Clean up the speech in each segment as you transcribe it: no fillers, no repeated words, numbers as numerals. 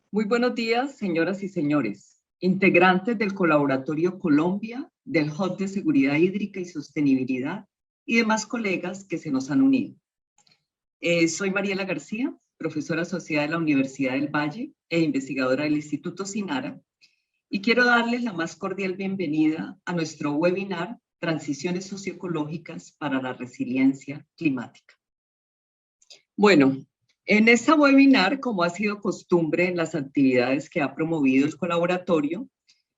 Muy buenos días, señoras y señores, integrantes del Colaboratorio Colombia, del Hub de Seguridad Hídrica y Sostenibilidad y demás colegas que se nos han unido. Soy Mariela García, profesora asociada de la Universidad del Valle e investigadora del Instituto Sinara, y quiero darles la más cordial bienvenida a nuestro webinar Transiciones socioecológicas para la resiliencia climática. Bueno, en esta webinar, como ha sido costumbre en las actividades que ha promovido el colaboratorio,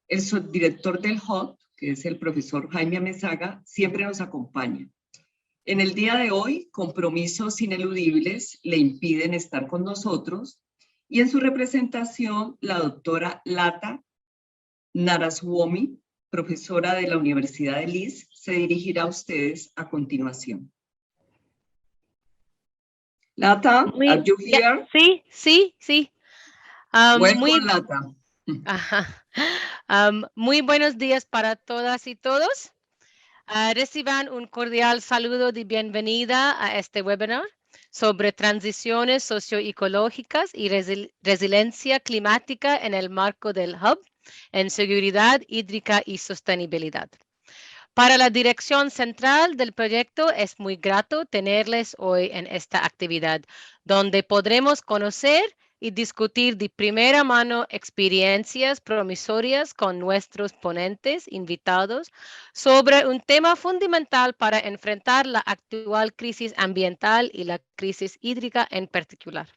el subdirector del HUB, que es el profesor Jaime Amezaga, siempre nos acompaña. En el día de hoy, compromisos ineludibles le impiden estar con nosotros y en su representación, la doctora Lata Naraswamy, profesora de la Universidad de Leeds, se dirigirá a ustedes a continuación. Lata, are you here? Sí. Welcome, Lata. Muy buenos días para todas y todos. Reciban un cordial saludo de bienvenida a este webinar sobre transiciones socioecológicas y resiliencia climática en el marco del Hub en seguridad hídrica y sostenibilidad. Para la dirección central del proyecto es muy grato tenerles hoy en esta actividad, donde podremos conocer y discutir de primera mano experiencias promisorias con nuestros ponentes invitados sobre un tema fundamental para enfrentar la actual crisis ambiental y la crisis hídrica en particular.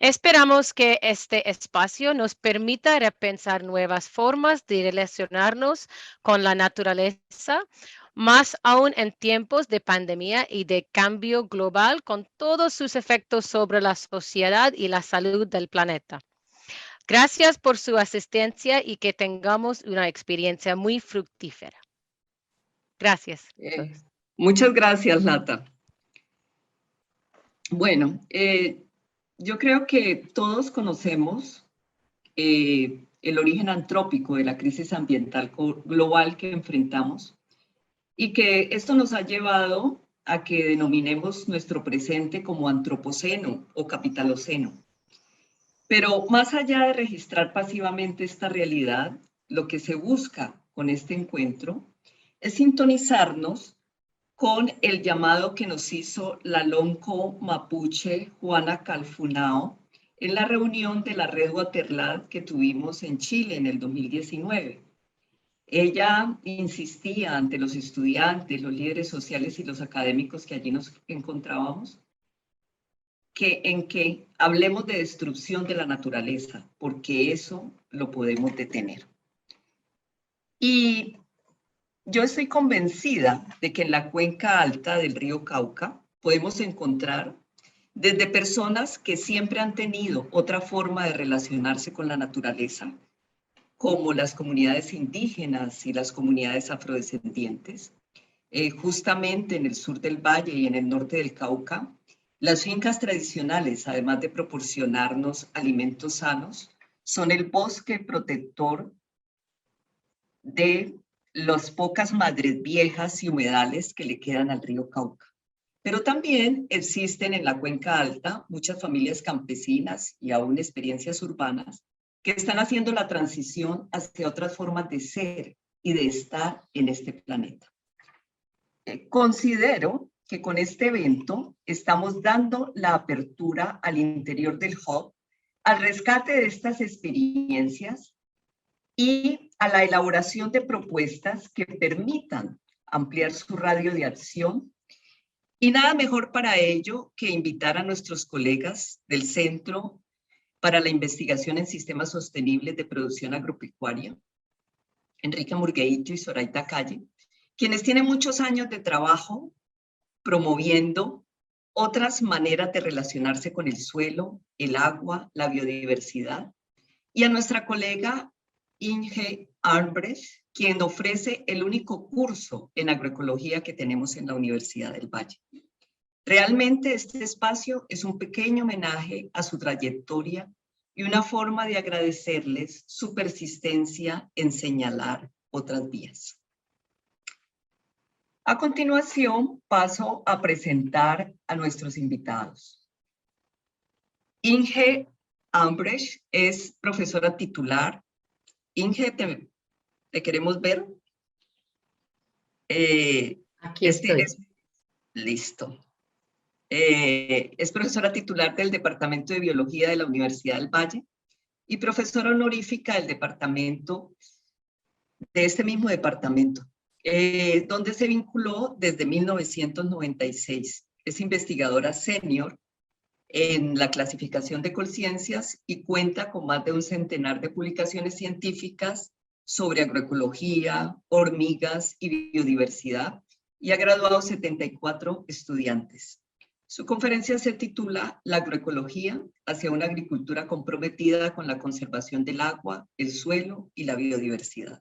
Esperamos que este espacio nos permita repensar nuevas formas de relacionarnos con la naturaleza, más aún en tiempos de pandemia y de cambio global con todos sus efectos sobre la sociedad y la salud del planeta. Gracias por su asistencia y que tengamos una experiencia muy fructífera. Gracias. Muchas gracias, Lata. Bueno, yo creo que todos conocemos el origen antrópico de la crisis ambiental global que enfrentamos y que esto nos ha llevado a que denominemos nuestro presente como antropoceno o capitaloceno. Pero más allá de registrar pasivamente esta realidad, lo que se busca con este encuentro es sintonizarnos con el llamado que nos hizo la lonco mapuche Juana Calfunao en la reunión de la Red Waterlat que tuvimos en Chile en el 2019. Ella insistía ante los estudiantes, los líderes sociales y los académicos que allí nos encontrábamos, en que hablemos de destrucción de la naturaleza, porque eso lo podemos detener. Y yo estoy convencida de que en la cuenca alta del río Cauca podemos encontrar desde personas que siempre han tenido otra forma de relacionarse con la naturaleza, como las comunidades indígenas y las comunidades afrodescendientes. Justamente en el sur del valle y en el norte del Cauca, las fincas tradicionales, además de proporcionarnos alimentos sanos, son el bosque protector de las pocas madres viejas y humedales que le quedan al río Cauca. Pero también existen en la cuenca alta muchas familias campesinas y aún experiencias urbanas que están haciendo la transición hacia otras formas de ser y de estar en este planeta. Considero que con este evento estamos dando la apertura al interior del Hub, al rescate de estas experiencias y a la elaboración de propuestas que permitan ampliar su radio de acción. Y nada mejor para ello que invitar a nuestros colegas del Centro para la Investigación en Sistemas Sostenibles de Producción Agropecuaria, Enrique Murgueito y Zoraida Calle, quienes tienen muchos años de trabajo promoviendo otras maneras de relacionarse con el suelo, el agua, la biodiversidad, y a nuestra colega Inge Armbrecht, quien ofrece el único curso en agroecología que tenemos en la Universidad del Valle. Realmente este espacio es un pequeño homenaje a su trayectoria y una forma de agradecerles su persistencia en señalar otras vías. A continuación, paso a presentar a nuestros invitados. Inge Ambrecht es profesora titular. Inge, te queremos ver. Aquí estoy. Listo. Es profesora titular del Departamento de Biología de la Universidad del Valle y profesora honorífica del departamento, de este mismo departamento, donde se vinculó desde 1996. Es investigadora senior en la clasificación de conciencias y cuenta con más de un centenar de publicaciones científicas sobre agroecología, hormigas y biodiversidad, y ha graduado 74 estudiantes. Su conferencia se titula La agroecología hacia una agricultura comprometida con la conservación del agua, el suelo y la biodiversidad.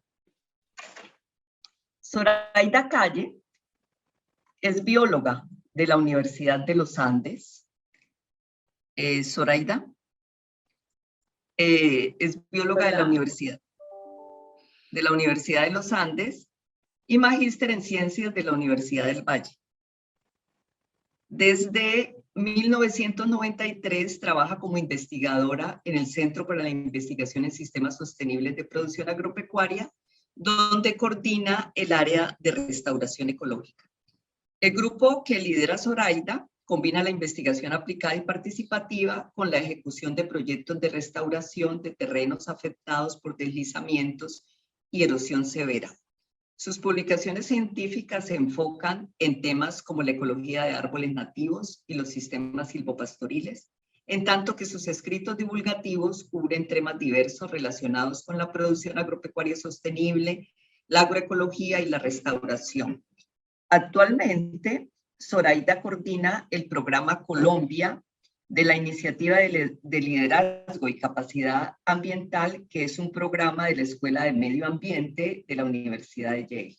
Zoraida Calle es bióloga de la Universidad de los Andes. Zoraida es bióloga de la Universidad de los Andes y magíster en ciencias de la Universidad del Valle. Desde 1993 trabaja como investigadora en el Centro para la Investigación en Sistemas Sostenibles de Producción Agropecuaria, donde coordina el área de restauración ecológica. El grupo que lidera Zoraida combina la investigación aplicada y participativa con la ejecución de proyectos de restauración de terrenos afectados por deslizamientos y erosión severa. Sus publicaciones científicas se enfocan en temas como la ecología de árboles nativos y los sistemas silvopastoriles, en tanto que sus escritos divulgativos cubren temas diversos relacionados con la producción agropecuaria sostenible, la agroecología y la restauración. Actualmente, Zoraida coordina el programa Colombia de la Iniciativa de Liderazgo y Capacidad Ambiental, que es un programa de la Escuela de Medio Ambiente de la Universidad de Yale.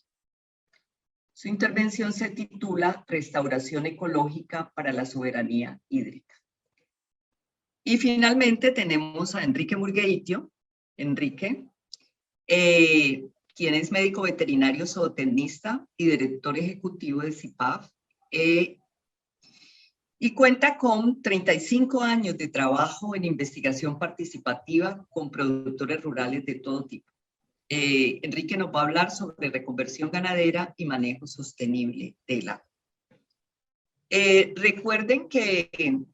Su intervención se titula Restauración ecológica para la soberanía hídrica. Y finalmente tenemos a Enrique Murgueitio. Enrique, quien es médico veterinario zootecnista y director ejecutivo de CIPAF, y cuenta con 35 años de trabajo en investigación participativa con productores rurales de todo tipo. Enrique nos va a hablar sobre reconversión ganadera y manejo sostenible del agua. Recuerden que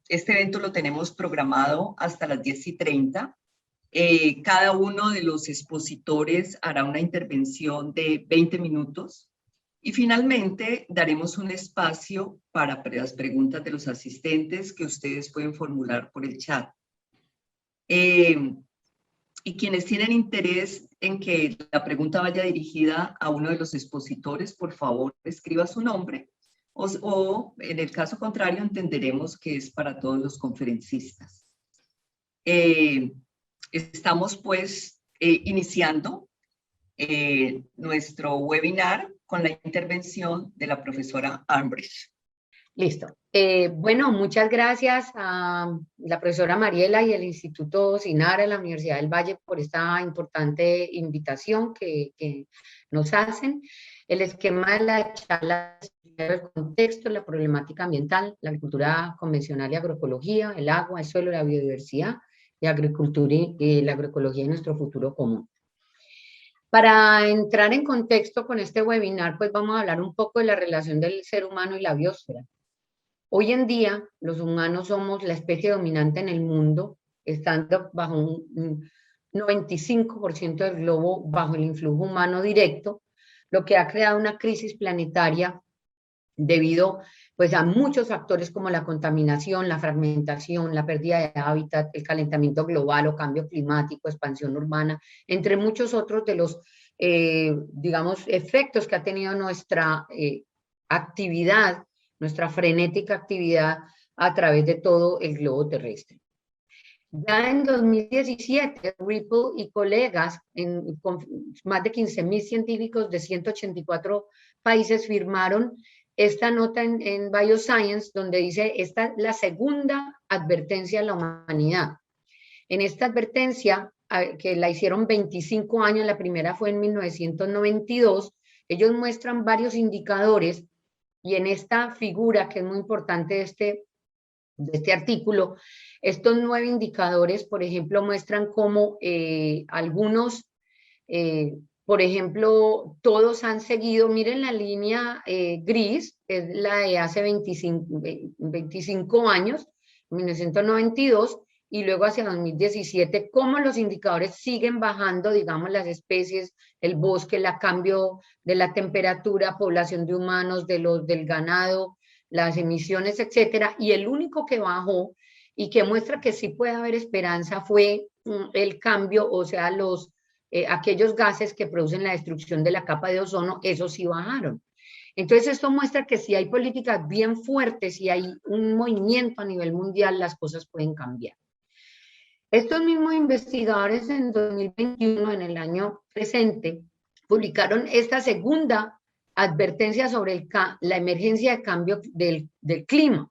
este evento lo tenemos programado hasta las 10:30. Cada uno de los expositores hará una intervención de 20 minutos. Y finalmente daremos un espacio para las preguntas de los asistentes que ustedes pueden formular por el chat. Y quienes tienen interés en que la pregunta vaya dirigida a uno de los expositores, por favor, escriba su nombre. O en el caso contrario, entenderemos que es para todos los conferencistas. Estamos pues iniciando nuestro webinar con la intervención de la profesora Ambrecht. Listo. Bueno, muchas gracias a la profesora Mariela y el Instituto Sinara de la Universidad del Valle por esta importante invitación que nos hacen. El esquema de la charla es el contexto, la problemática ambiental, la agricultura convencional y agroecología, el agua, el suelo, la biodiversidad y agricultura y la agroecología en nuestro futuro común. Para entrar en contexto con este webinar, pues vamos a hablar un poco de la relación del ser humano y la biosfera. Hoy en día, los humanos somos la especie dominante en el mundo, estando bajo un 95% del globo bajo el influjo humano directo, lo que ha creado una crisis planetaria debido pues, a muchos factores como la contaminación, la fragmentación, la pérdida de hábitat, el calentamiento global o cambio climático, expansión urbana, entre muchos otros de los, digamos, efectos que ha tenido nuestra actividad, nuestra frenética actividad a través de todo el globo terrestre. Ya en 2017, Ripple y colegas, con más de 15.000 científicos de 184 países, firmaron esta nota en Bioscience, donde dice, esta es la segunda advertencia a la humanidad. En esta advertencia, que la hicieron 25 años, la primera fue en 1992, ellos muestran varios indicadores, y en esta figura, que es muy importante de este de este artículo, estos 9 indicadores, por ejemplo, muestran cómo algunos, por ejemplo, todos han seguido, miren la línea gris, es la de hace 25 años, 1992, y luego hacia 2017, cómo los indicadores siguen bajando, digamos, las especies, el bosque, el cambio de la temperatura, población de humanos, del ganado, las emisiones, etcétera, y el único que bajó y que muestra que sí puede haber esperanza fue el cambio, o sea, aquellos gases que producen la destrucción de la capa de ozono, esos sí bajaron. Entonces esto muestra que si hay políticas bien fuertes, si hay un movimiento a nivel mundial, las cosas pueden cambiar. Estos mismos investigadores en 2021, en el año presente, publicaron esta segunda advertencia sobre la emergencia de cambio del clima.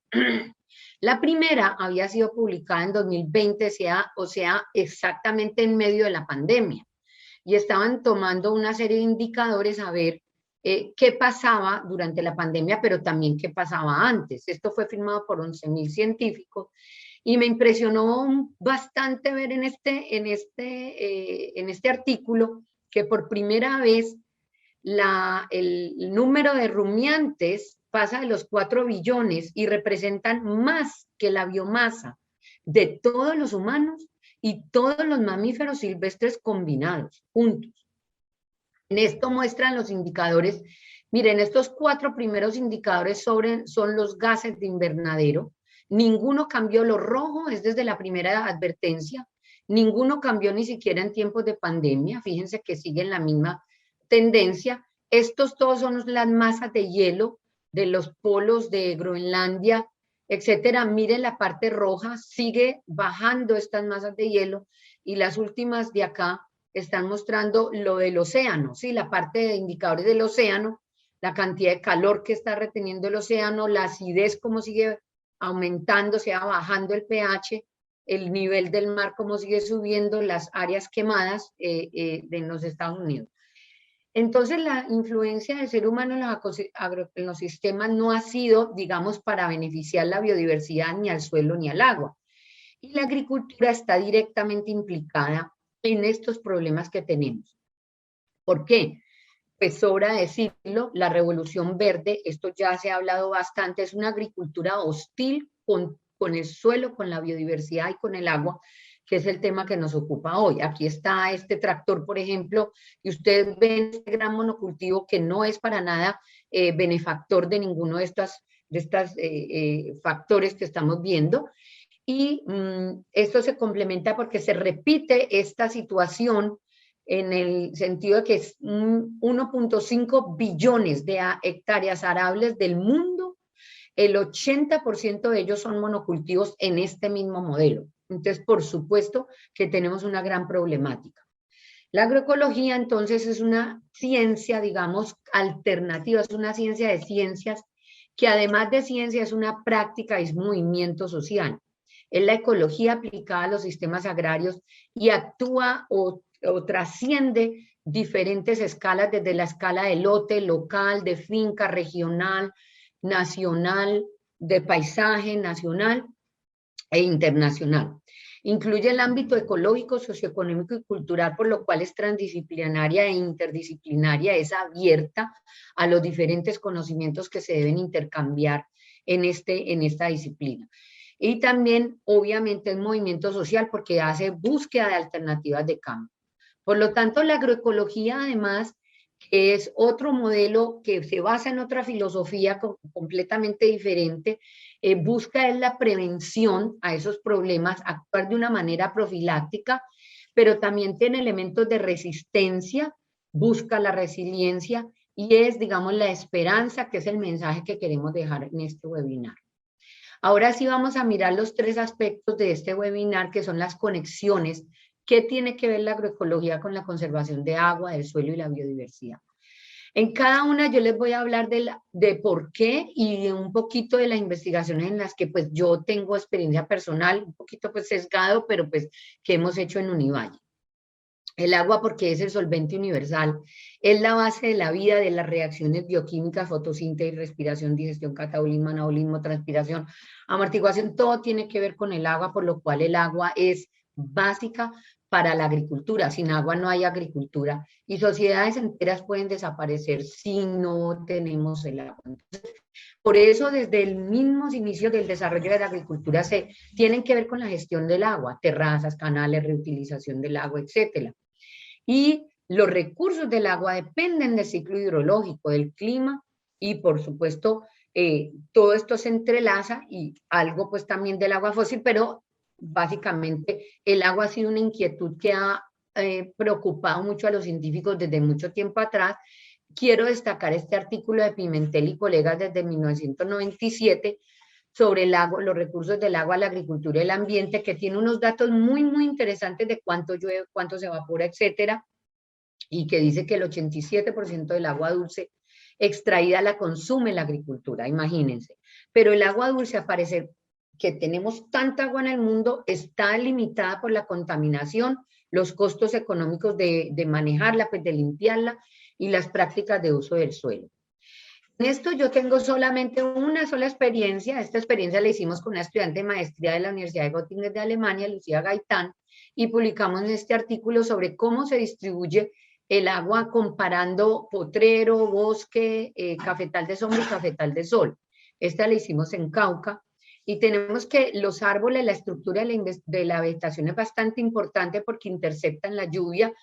La primera había sido publicada en 2020, o sea, exactamente en medio de la pandemia. Y estaban tomando una serie de indicadores a ver qué pasaba durante la pandemia, pero también qué pasaba antes. Esto fue firmado por 11.000 científicos. Y me impresionó bastante ver en este artículo que por primera vez el número de rumiantes pasa de los 4 billones y representan más que la biomasa de todos los humanos y todos los mamíferos silvestres combinados, juntos. En esto muestran los indicadores. Miren, estos 4 primeros indicadores son los gases de invernadero. Ninguno cambió, lo rojo es desde la primera advertencia, ninguno cambió ni siquiera en tiempos de pandemia, fíjense que siguen la misma tendencia. Estos todos son las masas de hielo de los polos de Groenlandia, etcétera. Miren la parte roja, sigue bajando estas masas de hielo, y las últimas de acá están mostrando lo del océano, ¿sí? La parte de indicadores del océano, la cantidad de calor que está reteniendo el océano, la acidez como sigue aumentando, se va bajando el pH, el nivel del mar como sigue subiendo, las áreas quemadas en los Estados Unidos. Entonces la influencia del ser humano en los sistemas no ha sido, digamos, para beneficiar la biodiversidad ni al suelo ni al agua. Y la agricultura está directamente implicada en estos problemas que tenemos. ¿Por qué? Pues sobra decirlo, la revolución verde, esto ya se ha hablado bastante, es una agricultura hostil con el suelo, con la biodiversidad y con el agua, que es el tema que nos ocupa hoy. Aquí está este tractor, por ejemplo, y ustedes ven este gran monocultivo que no es para nada benefactor de ninguno de estos factores que estamos viendo. Y esto se complementa porque se repite esta situación en el sentido de que es 1.5 billones de hectáreas arables del mundo, el 80% de ellos son monocultivos en este mismo modelo. Entonces, por supuesto que tenemos una gran problemática. La agroecología, entonces, es una ciencia, digamos, alternativa, es una ciencia de ciencias que además de ciencia es una práctica, es movimiento social. Es la ecología aplicada a los sistemas agrarios y actúa o trasciende diferentes escalas, desde la escala de lote, local, de finca, regional, nacional, de paisaje, nacional e internacional. Incluye el ámbito ecológico, socioeconómico y cultural, por lo cual es transdisciplinaria e interdisciplinaria, es abierta a los diferentes conocimientos que se deben intercambiar en esta disciplina. Y también, obviamente, es movimiento social porque hace búsqueda de alternativas de cambio. Por lo tanto, la agroecología, además, que es otro modelo que se basa en otra filosofía completamente diferente, busca la prevención a esos problemas, actuar de una manera profiláctica, pero también tiene elementos de resistencia, busca la resiliencia y es, digamos, la esperanza, que es el mensaje que queremos dejar en este webinar. Ahora sí vamos a mirar los 3 aspectos de este webinar, que son las conexiones. ¿Qué tiene que ver la agroecología con la conservación de agua, del suelo y la biodiversidad? En cada una yo les voy a hablar de por qué y un poquito de las investigaciones en las que pues yo tengo experiencia personal, un poquito pues sesgado, pero pues que hemos hecho en Univalle. El agua, porque es el solvente universal, es la base de la vida, de las reacciones bioquímicas, fotosíntesis, respiración, digestión, catabolismo, anabolismo, transpiración, amortiguación, todo tiene que ver con el agua, por lo cual el agua es básica para la agricultura. Sin agua no hay agricultura y sociedades enteras pueden desaparecer si no tenemos el agua. Entonces, por eso, desde el mismo inicio del desarrollo de la agricultura se tienen que ver con la gestión del agua, terrazas, canales, reutilización del agua, etcétera. Y los recursos del agua dependen del ciclo hidrológico, del clima y por supuesto todo esto se entrelaza y algo pues también del agua fósil, pero básicamente el agua ha sido una inquietud que ha preocupado mucho a los científicos desde mucho tiempo atrás. Quiero destacar este artículo de Pimentel y colegas desde 1997 sobre el agua, los recursos del agua, la agricultura y el ambiente, que tiene unos datos muy, muy interesantes de cuánto llueve, cuánto se evapora, etcétera, y que dice que el 87% del agua dulce extraída la consume la agricultura, imagínense. Pero el agua dulce, a parecer que tenemos tanta agua en el mundo, está limitada por la contaminación, los costos económicos de manejarla, pues de limpiarla, y las prácticas de uso del suelo. En esto yo tengo solamente una sola experiencia. Esta experiencia la hicimos con una estudiante de maestría de la Universidad de Göttingen de Alemania, Lucía Gaitán, y publicamos este artículo sobre cómo se distribuye el agua comparando potrero, bosque, cafetal de sombra y cafetal de sol. Esta la hicimos en Cauca y tenemos que los árboles, la estructura de la vegetación es bastante importante porque interceptan la lluvia,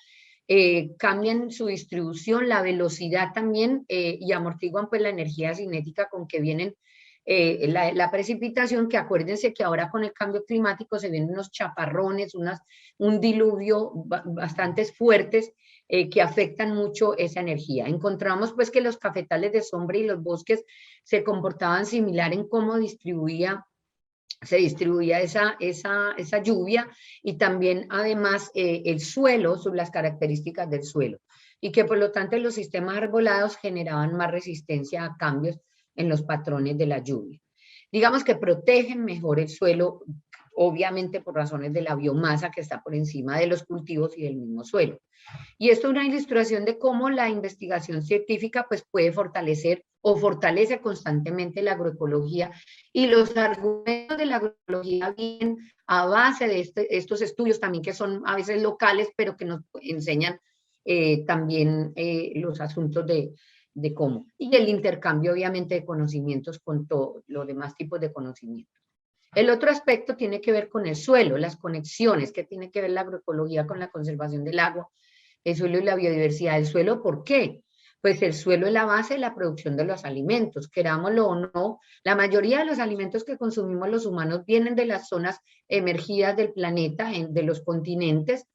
cambian su distribución, la velocidad también y amortiguan pues la energía cinética con que vienen la precipitación, que acuérdense que ahora con el cambio climático se vienen unos chaparrones, un diluvio bastante fuertes que afectan mucho esa energía. Encontramos pues que los cafetales de sombra y los bosques se comportaban similar en cómo se distribuía esa lluvia y también además el suelo, las características del suelo, y que por lo tanto los sistemas arbolados generaban más resistencia a cambios en los patrones de la lluvia. Digamos que protegen mejor el suelo, obviamente por razones de la biomasa que está por encima de los cultivos y del mismo suelo. Y esto es una ilustración de cómo la investigación científica pues puede fortalecer o fortalece constantemente la agroecología, y los argumentos de la agroecología vienen a base de estos estudios también que son a veces locales, pero que nos enseñan también los asuntos de cómo. Y el intercambio obviamente de conocimientos con todos los demás tipos de conocimientos. El otro aspecto tiene que ver con el suelo, las conexiones que tiene que ver la agroecología con la conservación del agua, el suelo y la biodiversidad del suelo. ¿Por qué? Pues el suelo es la base de la producción de los alimentos, querámoslo o no. La mayoría de los alimentos que consumimos los humanos vienen de las zonas emergidas del planeta, de los continentes,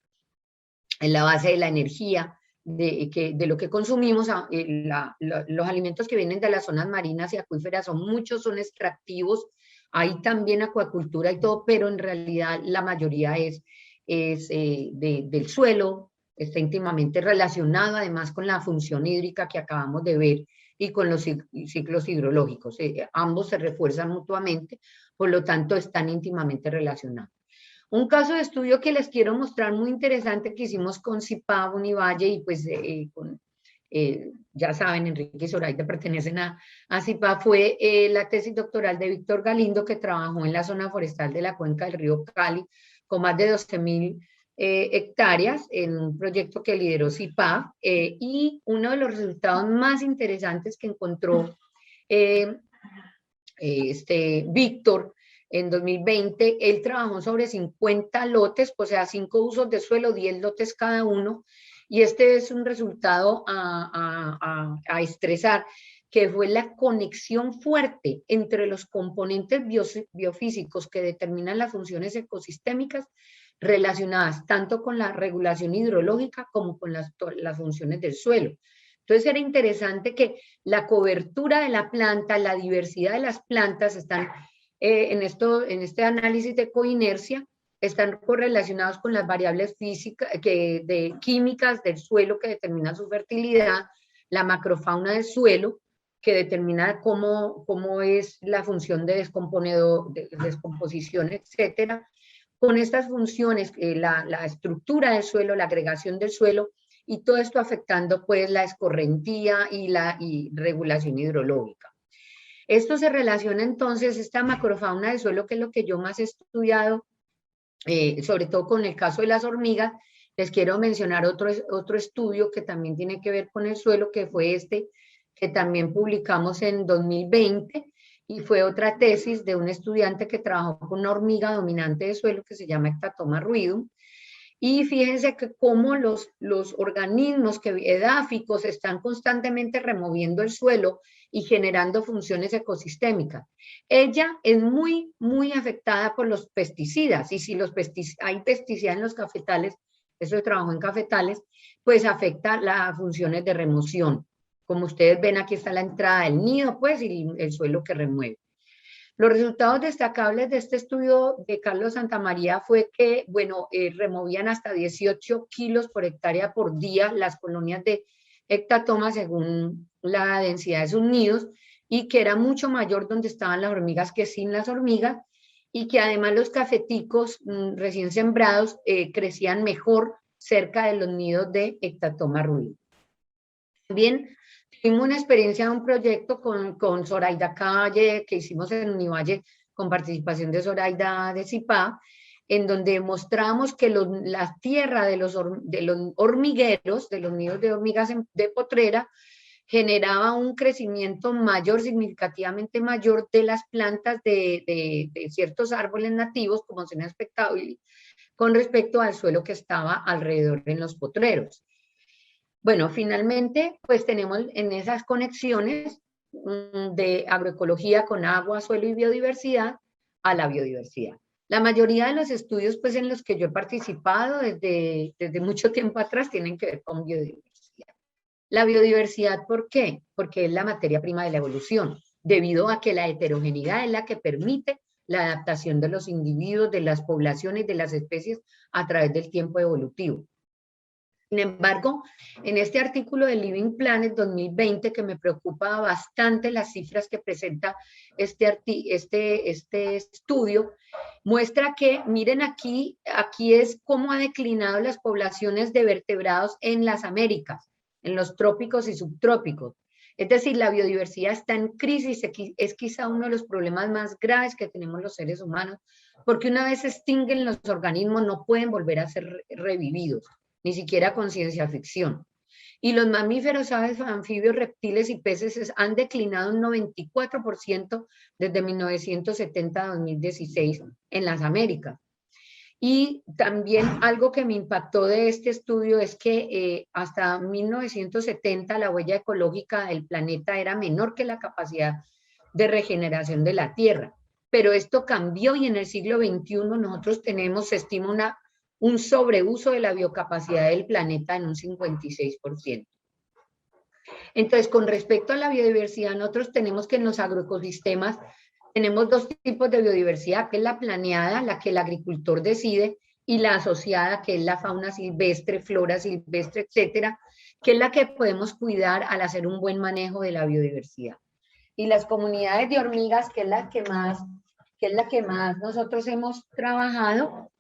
en la base de la energía, de lo que consumimos. Los alimentos que vienen de las zonas marinas y acuíferas muchos son extractivos, hay también acuacultura y todo, pero en realidad la mayoría es del suelo, está íntimamente relacionado además con la función hídrica que acabamos de ver y con los ciclos hidrológicos. Ambos se refuerzan mutuamente, por lo tanto están íntimamente relacionados. Un caso de estudio que les quiero mostrar muy interesante que hicimos con CIPAB, Univalle, y pues ya saben, Enrique y Zoraida pertenecen a CIPAB, fue la tesis doctoral de Víctor Galindo, que trabajó en la zona forestal de la cuenca del río Cali, con más de 12.000 hectáreas, en un proyecto que lideró CIPAB, y uno de los resultados más interesantes que encontró Víctor en 2020, él trabajó sobre 50 lotes, o sea, 5 usos de suelo, 10 lotes cada uno, y este es un resultado a estresar, que fue la conexión fuerte entre los componentes biofísicos que determinan las funciones ecosistémicas relacionadas tanto con la regulación hidrológica como con las funciones del suelo. Entonces era interesante que la cobertura de la planta, la diversidad de las plantas están en este análisis de coinercia, están correlacionados con las variables físicas, químicas del suelo que determinan su fertilidad, la macrofauna del suelo, que determina cómo es la función de descomposición, etcétera, con estas funciones, la estructura del suelo, la agregación del suelo, y todo esto afectando pues la escorrentía y la regulación hidrológica. Esto se relaciona entonces, esta macrofauna del suelo, que es lo que yo más he estudiado, sobre todo con el caso de las hormigas. Les quiero mencionar otro estudio que también tiene que ver con el suelo, que fue este, que también publicamos en 2020, y fue otra tesis de un estudiante que trabajó con una hormiga dominante de suelo que se llama Ectatoma ruidum. Y fíjense que cómo los organismos edáficos están constantemente removiendo el suelo y generando funciones ecosistémicas. Ella es muy, muy afectada por los pesticidas, y si hay pesticidas en los cafetales, eso de trabajo en cafetales, pues afecta las funciones de remoción. Como ustedes ven, aquí está la entrada del nido, pues, y el suelo que remueve. Los resultados destacables de este estudio de Carlos Santamaría fue que, bueno, removían hasta 18 kilos por hectárea por día las colonias de Ectatoma según la densidad de sus nidos, y que era mucho mayor donde estaban las hormigas que sin las hormigas, y que además los cafeticos recién sembrados crecían mejor cerca de los nidos de Ectatoma ruidum. También tuvimos una experiencia de un proyecto con Zoraida Calle, que hicimos en Univalle con participación de Zoraida de CIPA, en donde mostramos que la tierra de los hormigueros, de los nidos de hormigas de potrera, generaba un crecimiento mayor, significativamente mayor, de las plantas de ciertos árboles nativos, como Sena expectabilis, con respecto al suelo que estaba alrededor en los potreros. Bueno, finalmente, pues tenemos en esas conexiones de agroecología con agua, suelo y biodiversidad a la biodiversidad. La mayoría de los estudios pues en los que yo he participado desde mucho tiempo atrás tienen que ver con biodiversidad. La biodiversidad, ¿por qué? Porque es la materia prima de la evolución, debido a que la heterogeneidad es la que permite la adaptación de los individuos, de las poblaciones, de las especies a través del tiempo evolutivo. Sin embargo, en este artículo de Living Planet 2020, que me preocupa bastante las cifras que presenta este estudio, muestra que, miren aquí es cómo ha declinado las poblaciones de vertebrados en las Américas, en los trópicos y subtrópicos. Es decir, la biodiversidad está en crisis, es quizá uno de los problemas más graves que tenemos los seres humanos, porque una vez se extinguen los organismos no pueden volver a ser revividos, ni siquiera con ciencia ficción. Y los mamíferos, aves, anfibios, reptiles y peces han declinado un 94% desde 1970 a 2016 en las Américas. Y también algo que me impactó de este estudio es que hasta 1970 la huella ecológica del planeta era menor que la capacidad de regeneración de la Tierra. Pero esto cambió y en el siglo XXI nosotros tenemos, se estima un sobreuso de la biocapacidad del planeta en un 56%. Entonces, con respecto a la biodiversidad, nosotros tenemos que en los agroecosistemas tenemos dos tipos de biodiversidad, que es la planeada, la que el agricultor decide, y la asociada, que es la fauna silvestre, flora silvestre, etcétera, que es la que podemos cuidar al hacer un buen manejo de la biodiversidad. Y las comunidades de hormigas, que es la que más nosotros hemos trabajado,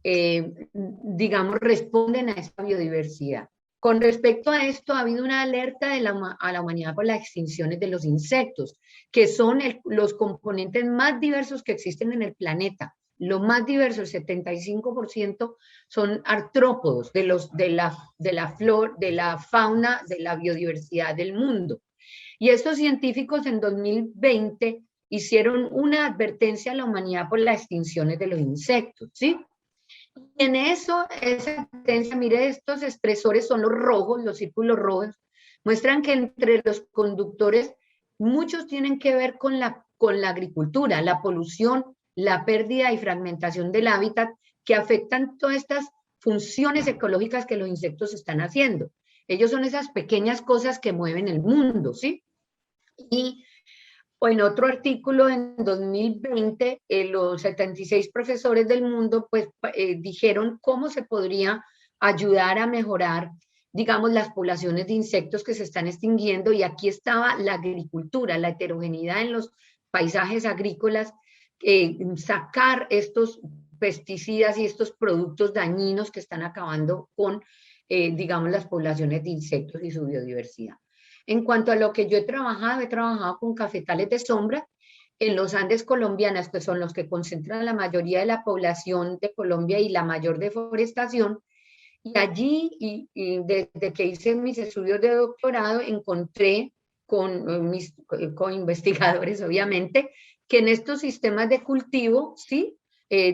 digamos, responden a esta biodiversidad. Con respecto a esto, ha habido una alerta a la humanidad por las extinciones de los insectos, que son los componentes más diversos que existen en el planeta. Lo más diverso, el 75%, son artrópodos de la flora, de la fauna, de la biodiversidad del mundo. Y estos científicos en 2020 hicieron una advertencia a la humanidad por las extinciones de los insectos, ¿sí? Y en esa advertencia, mire, estos expresores son los rojos, los círculos rojos, muestran que entre los conductores muchos tienen que ver con la agricultura, la polución, la pérdida y fragmentación del hábitat, que afectan todas estas funciones ecológicas que los insectos están haciendo. Ellos son esas pequeñas cosas que mueven el mundo, ¿sí? Y en otro artículo en 2020, los 76 profesores del mundo pues dijeron cómo se podría ayudar a mejorar, digamos, las poblaciones de insectos que se están extinguiendo, y aquí estaba la agricultura, la heterogeneidad en los paisajes agrícolas, sacar estos pesticidas y estos productos dañinos que están acabando con, digamos, las poblaciones de insectos y su biodiversidad. En cuanto a lo que yo he trabajado con cafetales de sombra en los Andes colombianos, que son los que concentran la mayoría de la población de Colombia y la mayor deforestación. Y allí, y desde que hice mis estudios de doctorado, encontré con mis co-investigadores, obviamente, que en estos sistemas de cultivo, ¿sí?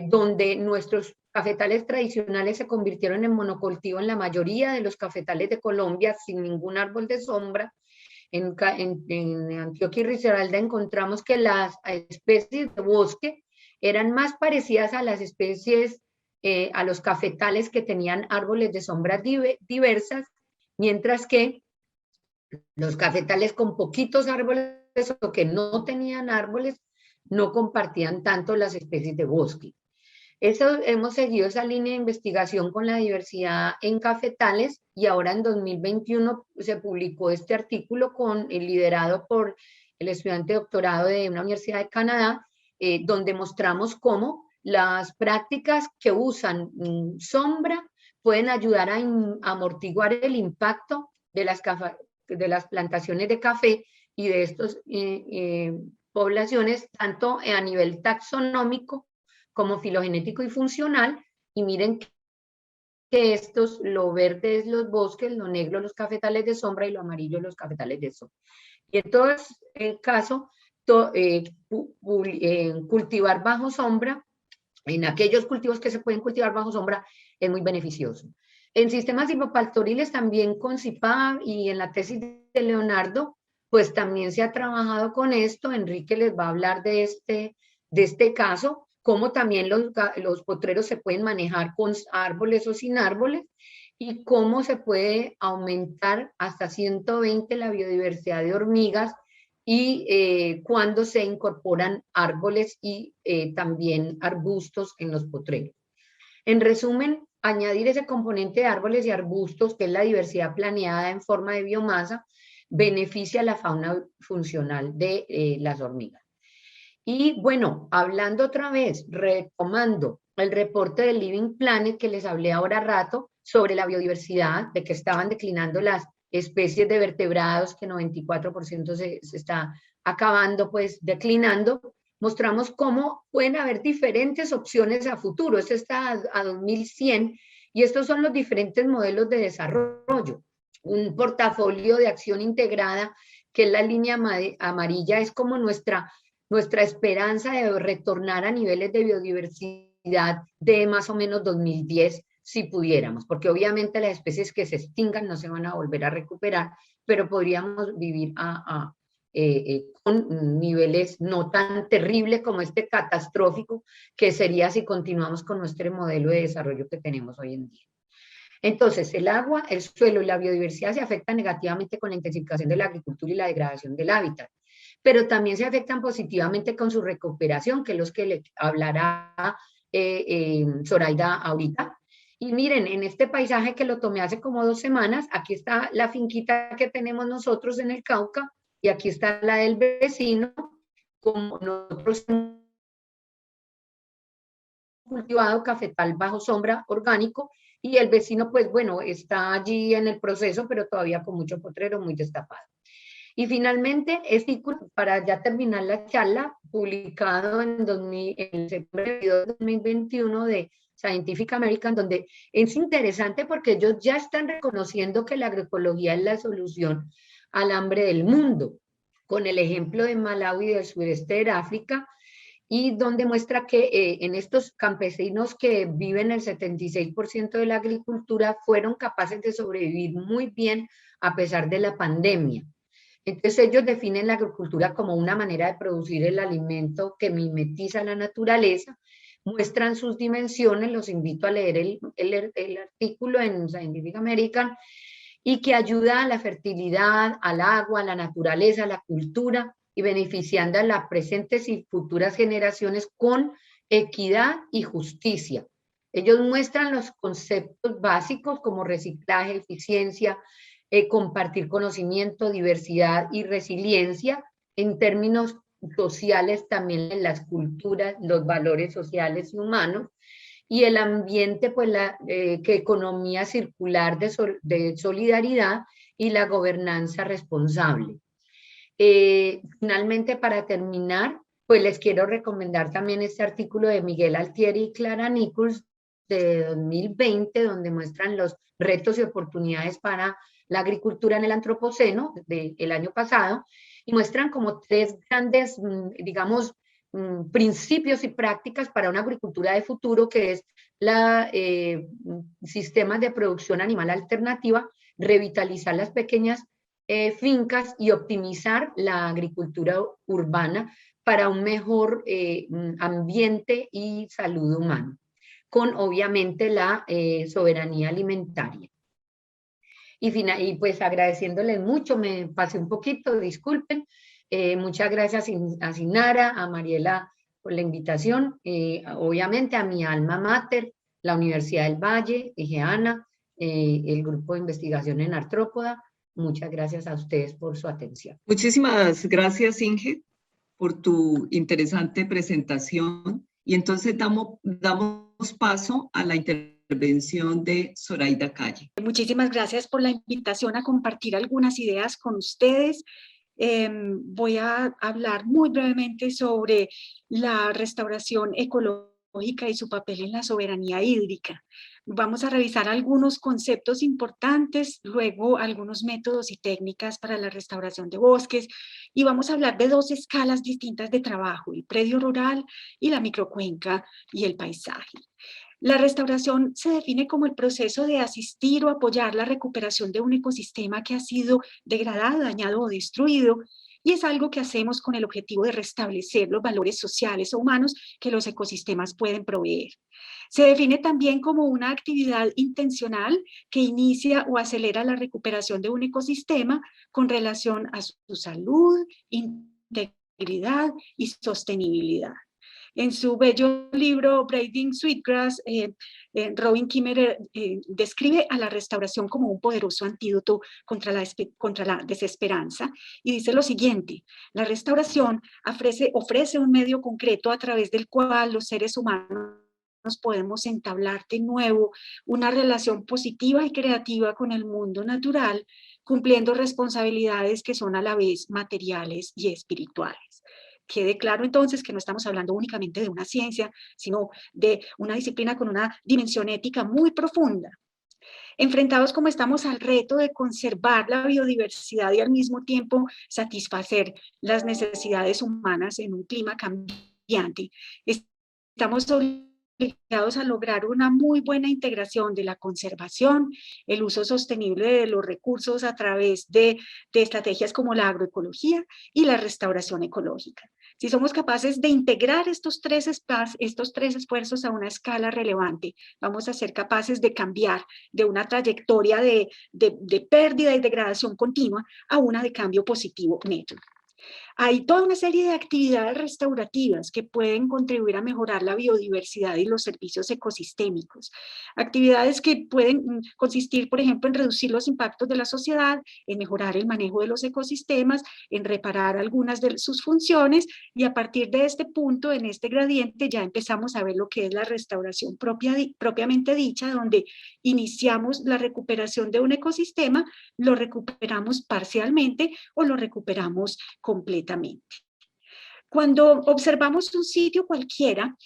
Donde nuestros cafetales tradicionales se convirtieron en monocultivo en la mayoría de los cafetales de Colombia, sin ningún árbol de sombra. En Antioquia y Risaralda encontramos que las especies de bosque eran más parecidas a las especies, a los cafetales que tenían árboles de sombra diversas, mientras que los cafetales con poquitos árboles o que no tenían árboles no compartían tanto las especies de bosque. Hemos seguido esa línea de investigación con la diversidad en cafetales y ahora en 2021 se publicó este artículo liderado por el estudiante de doctorado de una universidad de Canadá, donde mostramos cómo las prácticas que usan sombra pueden ayudar a amortiguar el impacto de las plantaciones de café y de estas poblaciones, tanto a nivel taxonómico como filogenético y funcional. Y miren que lo verde es los bosques, lo negro los cafetales de sombra y lo amarillo los cafetales de sombra. Y en todo el caso, cultivar bajo sombra, en aquellos cultivos que se pueden cultivar bajo sombra, es muy beneficioso. En sistemas silvopastoriles también con CIPAB y en la tesis de Leonardo, pues también se ha trabajado con esto. Enrique les va a hablar de este caso, cómo también los potreros se pueden manejar con árboles o sin árboles y cómo se puede aumentar hasta 120 la biodiversidad de hormigas y cuando se incorporan árboles y también arbustos en los potreros. En resumen, añadir ese componente de árboles y arbustos, que es la diversidad planeada en forma de biomasa, beneficia a la fauna funcional de las hormigas. Y bueno, hablando otra vez, retomando el reporte del Living Planet que les hablé ahora rato sobre la biodiversidad, de que estaban declinando las especies de vertebrados, que 94% se está acabando, pues declinando, mostramos cómo pueden haber diferentes opciones a futuro. Esto está a 2100 y estos son los diferentes modelos de desarrollo. Un portafolio de acción integrada, que es la línea amarilla, es como nuestra esperanza de retornar a niveles de biodiversidad de más o menos 2010, si pudiéramos, porque obviamente las especies que se extingan no se van a volver a recuperar, pero podríamos vivir con niveles no tan terribles como este catastrófico que sería si continuamos con nuestro modelo de desarrollo que tenemos hoy en día. Entonces, el agua, el suelo y la biodiversidad se afectan negativamente con la intensificación de la agricultura y la degradación del hábitat, pero también se afectan positivamente con su recuperación, que es lo que le hablará Zoraida ahorita. Y miren, en este paisaje que lo tomé hace como 2 semanas, aquí está la finquita que tenemos nosotros en el Cauca, y aquí está la del vecino, como nosotros hemos cultivado cafetal bajo sombra orgánico, y el vecino, pues bueno, está allí en el proceso, pero todavía con mucho potrero, muy destapado. Y finalmente, para ya terminar la charla, publicado en septiembre de 2021 de Scientific American, donde es interesante porque ellos ya están reconociendo que la agroecología es la solución al hambre del mundo, con el ejemplo de Malawi y del sureste de África, y donde muestra que en estos campesinos que viven el 76% de la agricultura fueron capaces de sobrevivir muy bien a pesar de la pandemia. Entonces ellos definen la agricultura como una manera de producir el alimento que mimetiza la naturaleza, muestran sus dimensiones, los invito a leer el artículo en Scientific American, y que ayuda a la fertilidad, al agua, a la naturaleza, a la cultura, y beneficiando a las presentes y futuras generaciones con equidad y justicia. Ellos muestran los conceptos básicos como reciclaje, eficiencia, compartir conocimiento, diversidad y resiliencia en términos sociales también en las culturas, los valores sociales y humanos, y el ambiente, pues que economía circular de solidaridad y la gobernanza responsable. Finalmente, para terminar, pues les quiero recomendar también este artículo de Miguel Altieri y Clara Nichols de 2020, donde muestran los retos y oportunidades para la agricultura en el antropoceno del año pasado, y muestran como tres grandes, digamos, principios y prácticas para una agricultura de futuro, que es sistemas de producción animal alternativa, revitalizar las pequeñas fincas y optimizar la agricultura urbana para un mejor ambiente y salud humana, con obviamente la soberanía alimentaria. Y pues agradeciéndoles mucho, me pasé un poquito, disculpen. Muchas gracias a Sinara, a Mariela por la invitación, obviamente a mi alma mater, la Universidad del Valle, EGEANA, el Grupo de Investigación en Artrópoda. Muchas gracias a ustedes por su atención. Muchísimas gracias, Inge, por tu interesante presentación. Y entonces damos paso a la intervención de Zoraida Calle. Muchísimas gracias por la invitación a compartir algunas ideas con ustedes. Voy a hablar muy brevemente sobre la restauración ecológica y su papel en la soberanía hídrica. Vamos a revisar algunos conceptos importantes, luego algunos métodos y técnicas para la restauración de bosques, y vamos a hablar de dos escalas distintas de trabajo, el predio rural y la microcuenca y el paisaje. La restauración se define como el proceso de asistir o apoyar la recuperación de un ecosistema que ha sido degradado, dañado o destruido, y es algo que hacemos con el objetivo de restablecer los valores sociales o humanos que los ecosistemas pueden proveer. Se define también como una actividad intencional que inicia o acelera la recuperación de un ecosistema con relación a su salud, integridad y sostenibilidad. En su bello libro Braiding Sweetgrass, Robin Kimmerer describe a la restauración como un poderoso antídoto contra la desesperanza, y dice lo siguiente: la restauración ofrece un medio concreto a través del cual los seres humanos podemos entablar de nuevo una relación positiva y creativa con el mundo natural, cumpliendo responsabilidades que son a la vez materiales y espirituales. Quede claro entonces que no estamos hablando únicamente de una ciencia, sino de una disciplina con una dimensión ética muy profunda. Enfrentados como estamos al reto de conservar la biodiversidad y al mismo tiempo satisfacer las necesidades humanas en un clima cambiante, estamos obligados a lograr una muy buena integración de la conservación, el uso sostenible de los recursos a través de estrategias como la agroecología y la restauración ecológica. Si somos capaces de integrar estos tres esfuerzos a una escala relevante, vamos a ser capaces de cambiar de una trayectoria de pérdida y degradación continua a una de cambio positivo neto. Hay toda una serie de actividades restaurativas que pueden contribuir a mejorar la biodiversidad y los servicios ecosistémicos. Actividades que pueden consistir, por ejemplo, en reducir los impactos de la sociedad, en mejorar el manejo de los ecosistemas, en reparar algunas de sus funciones, y a partir de este punto, en este gradiente, ya empezamos a ver lo que es la restauración propiamente dicha, donde iniciamos la recuperación de un ecosistema, lo recuperamos parcialmente o lo recuperamos completamente. Cuando observamos un sitio cualquiera,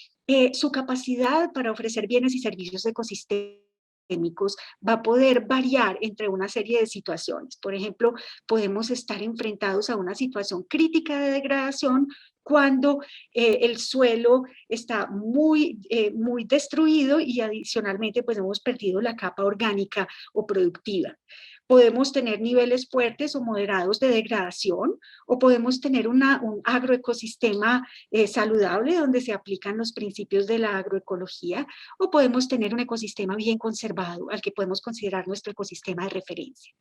su capacidad para ofrecer bienes y servicios ecosistémicos va a poder variar entre una serie de situaciones. Por ejemplo, podemos estar enfrentados a una situación crítica de degradación cuando el suelo está muy destruido y adicionalmente pues hemos perdido la capa orgánica o productiva. Podemos tener niveles fuertes o moderados de degradación, o podemos tener un agroecosistema saludable donde se aplican los principios de la agroecología, o podemos tener un ecosistema bien conservado al que podemos considerar nuestro ecosistema de referencia.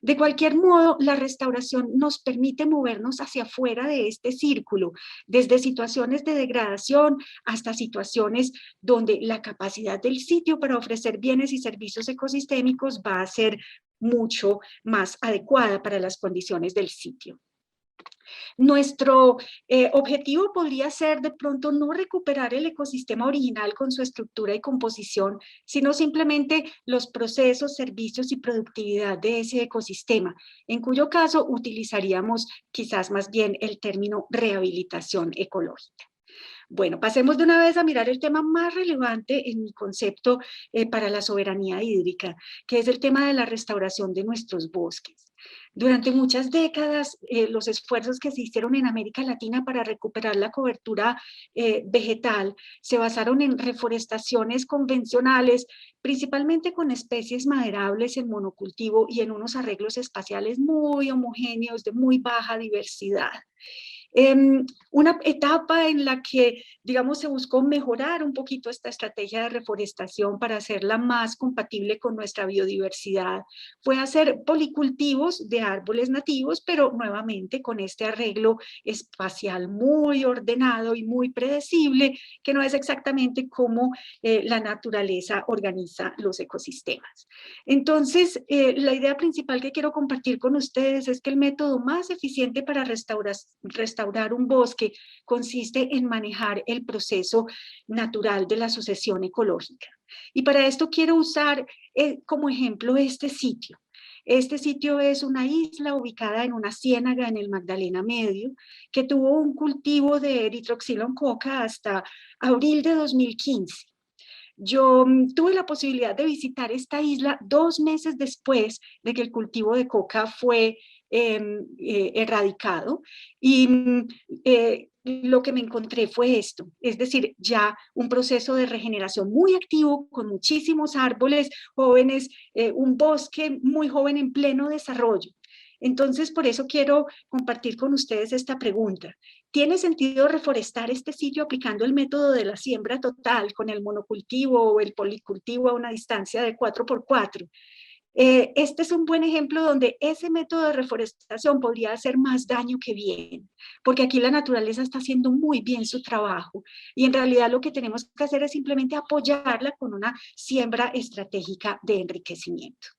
De cualquier modo, la restauración nos permite movernos hacia afuera de este círculo, desde situaciones de degradación hasta situaciones donde la capacidad del sitio para ofrecer bienes y servicios ecosistémicos va a ser mucho más adecuada para las condiciones del sitio. Nuestro objetivo podría ser de pronto no recuperar el ecosistema original con su estructura y composición, sino simplemente los procesos, servicios y productividad de ese ecosistema, en cuyo caso utilizaríamos quizás más bien el término rehabilitación ecológica. Bueno, pasemos de una vez a mirar el tema más relevante en mi concepto para la soberanía hídrica, que es el tema de la restauración de nuestros bosques. Durante muchas décadas, los esfuerzos que se hicieron en América Latina para recuperar la cobertura vegetal se basaron en reforestaciones convencionales, principalmente con especies maderables en monocultivo y en unos arreglos espaciales muy homogéneos, de muy baja diversidad. Una etapa en la que, digamos, se buscó mejorar un poquito esta estrategia de reforestación para hacerla más compatible con nuestra biodiversidad fue hacer policultivos de árboles nativos, pero nuevamente con este arreglo espacial muy ordenado y muy predecible, que no es exactamente como la naturaleza organiza los ecosistemas. Entonces, la idea principal que quiero compartir con ustedes es que el método más eficiente para restaurar un bosque consiste en manejar el proceso natural de la sucesión ecológica. Y para esto quiero usar como ejemplo este sitio. Este sitio es una isla ubicada en una ciénaga en el Magdalena Medio, que tuvo un cultivo de Erythrocylon coca hasta abril de 2015. Yo tuve la posibilidad de visitar esta isla 2 meses después de que el cultivo de coca fue erradicado y lo que me encontré fue esto, es decir, ya un proceso de regeneración muy activo con muchísimos árboles jóvenes, un bosque muy joven en pleno desarrollo. Entonces, por eso quiero compartir con ustedes esta pregunta. ¿Tiene sentido reforestar este sitio aplicando el método de la siembra total con el monocultivo o el policultivo a una distancia de 4x4? Este es un buen ejemplo donde ese método de reforestación podría hacer más daño que bien, porque aquí la naturaleza está haciendo muy bien su trabajo y en realidad lo que tenemos que hacer es simplemente apoyarla con una siembra estratégica de enriquecimiento.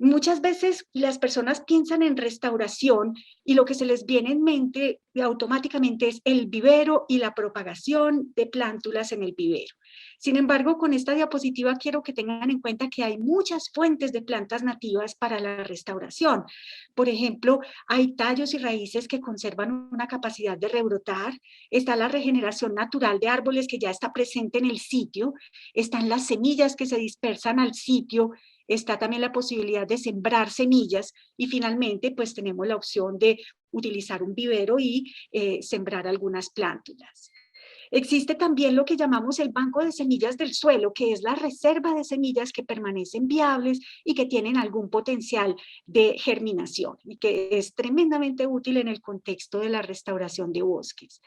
Muchas veces las personas piensan en restauración y lo que se les viene en mente automáticamente es el vivero y la propagación de plántulas en el vivero. Sin embargo, con esta diapositiva quiero que tengan en cuenta que hay muchas fuentes de plantas nativas para la restauración. Por ejemplo, hay tallos y raíces que conservan una capacidad de rebrotar, está la regeneración natural de árboles que ya está presente en el sitio, están las semillas que se dispersan al sitio, está también la posibilidad de sembrar semillas y finalmente pues tenemos la opción de utilizar un vivero y sembrar algunas plántulas. Existe también lo que llamamos el banco de semillas del suelo, que es la reserva de semillas que permanecen viables y que tienen algún potencial de germinación y que es tremendamente útil en el contexto de la restauración de bosques.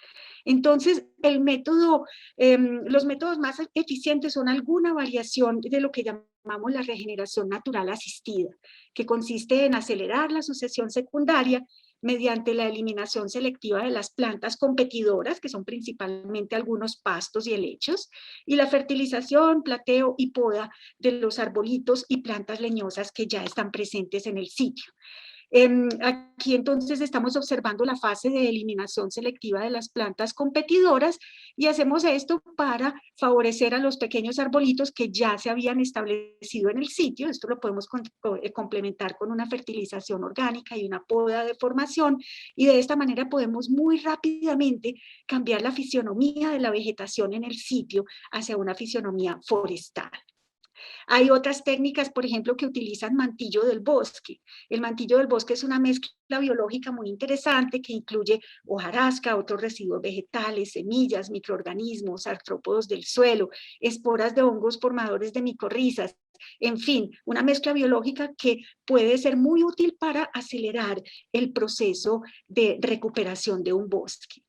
Entonces, los métodos más eficientes son alguna variación de lo que llamamos la regeneración natural asistida, que consiste en acelerar la sucesión secundaria mediante la eliminación selectiva de las plantas competidoras, que son principalmente algunos pastos y helechos, y la fertilización, plateo y poda de los arbolitos y plantas leñosas que ya están presentes en el sitio. Aquí entonces estamos observando la fase de eliminación selectiva de las plantas competidoras y hacemos esto para favorecer a los pequeños arbolitos que ya se habían establecido en el sitio. Esto lo podemos complementar con una fertilización orgánica y una poda de formación y de esta manera podemos muy rápidamente cambiar la fisionomía de la vegetación en el sitio hacia una fisionomía forestal. Hay otras técnicas, por ejemplo, que utilizan mantillo del bosque. El mantillo del bosque es una mezcla biológica muy interesante que incluye hojarasca, otros residuos vegetales, semillas, microorganismos, artrópodos del suelo, esporas de hongos formadores de micorrizas. En fin, una mezcla biológica que puede ser muy útil para acelerar el proceso de recuperación de un bosque.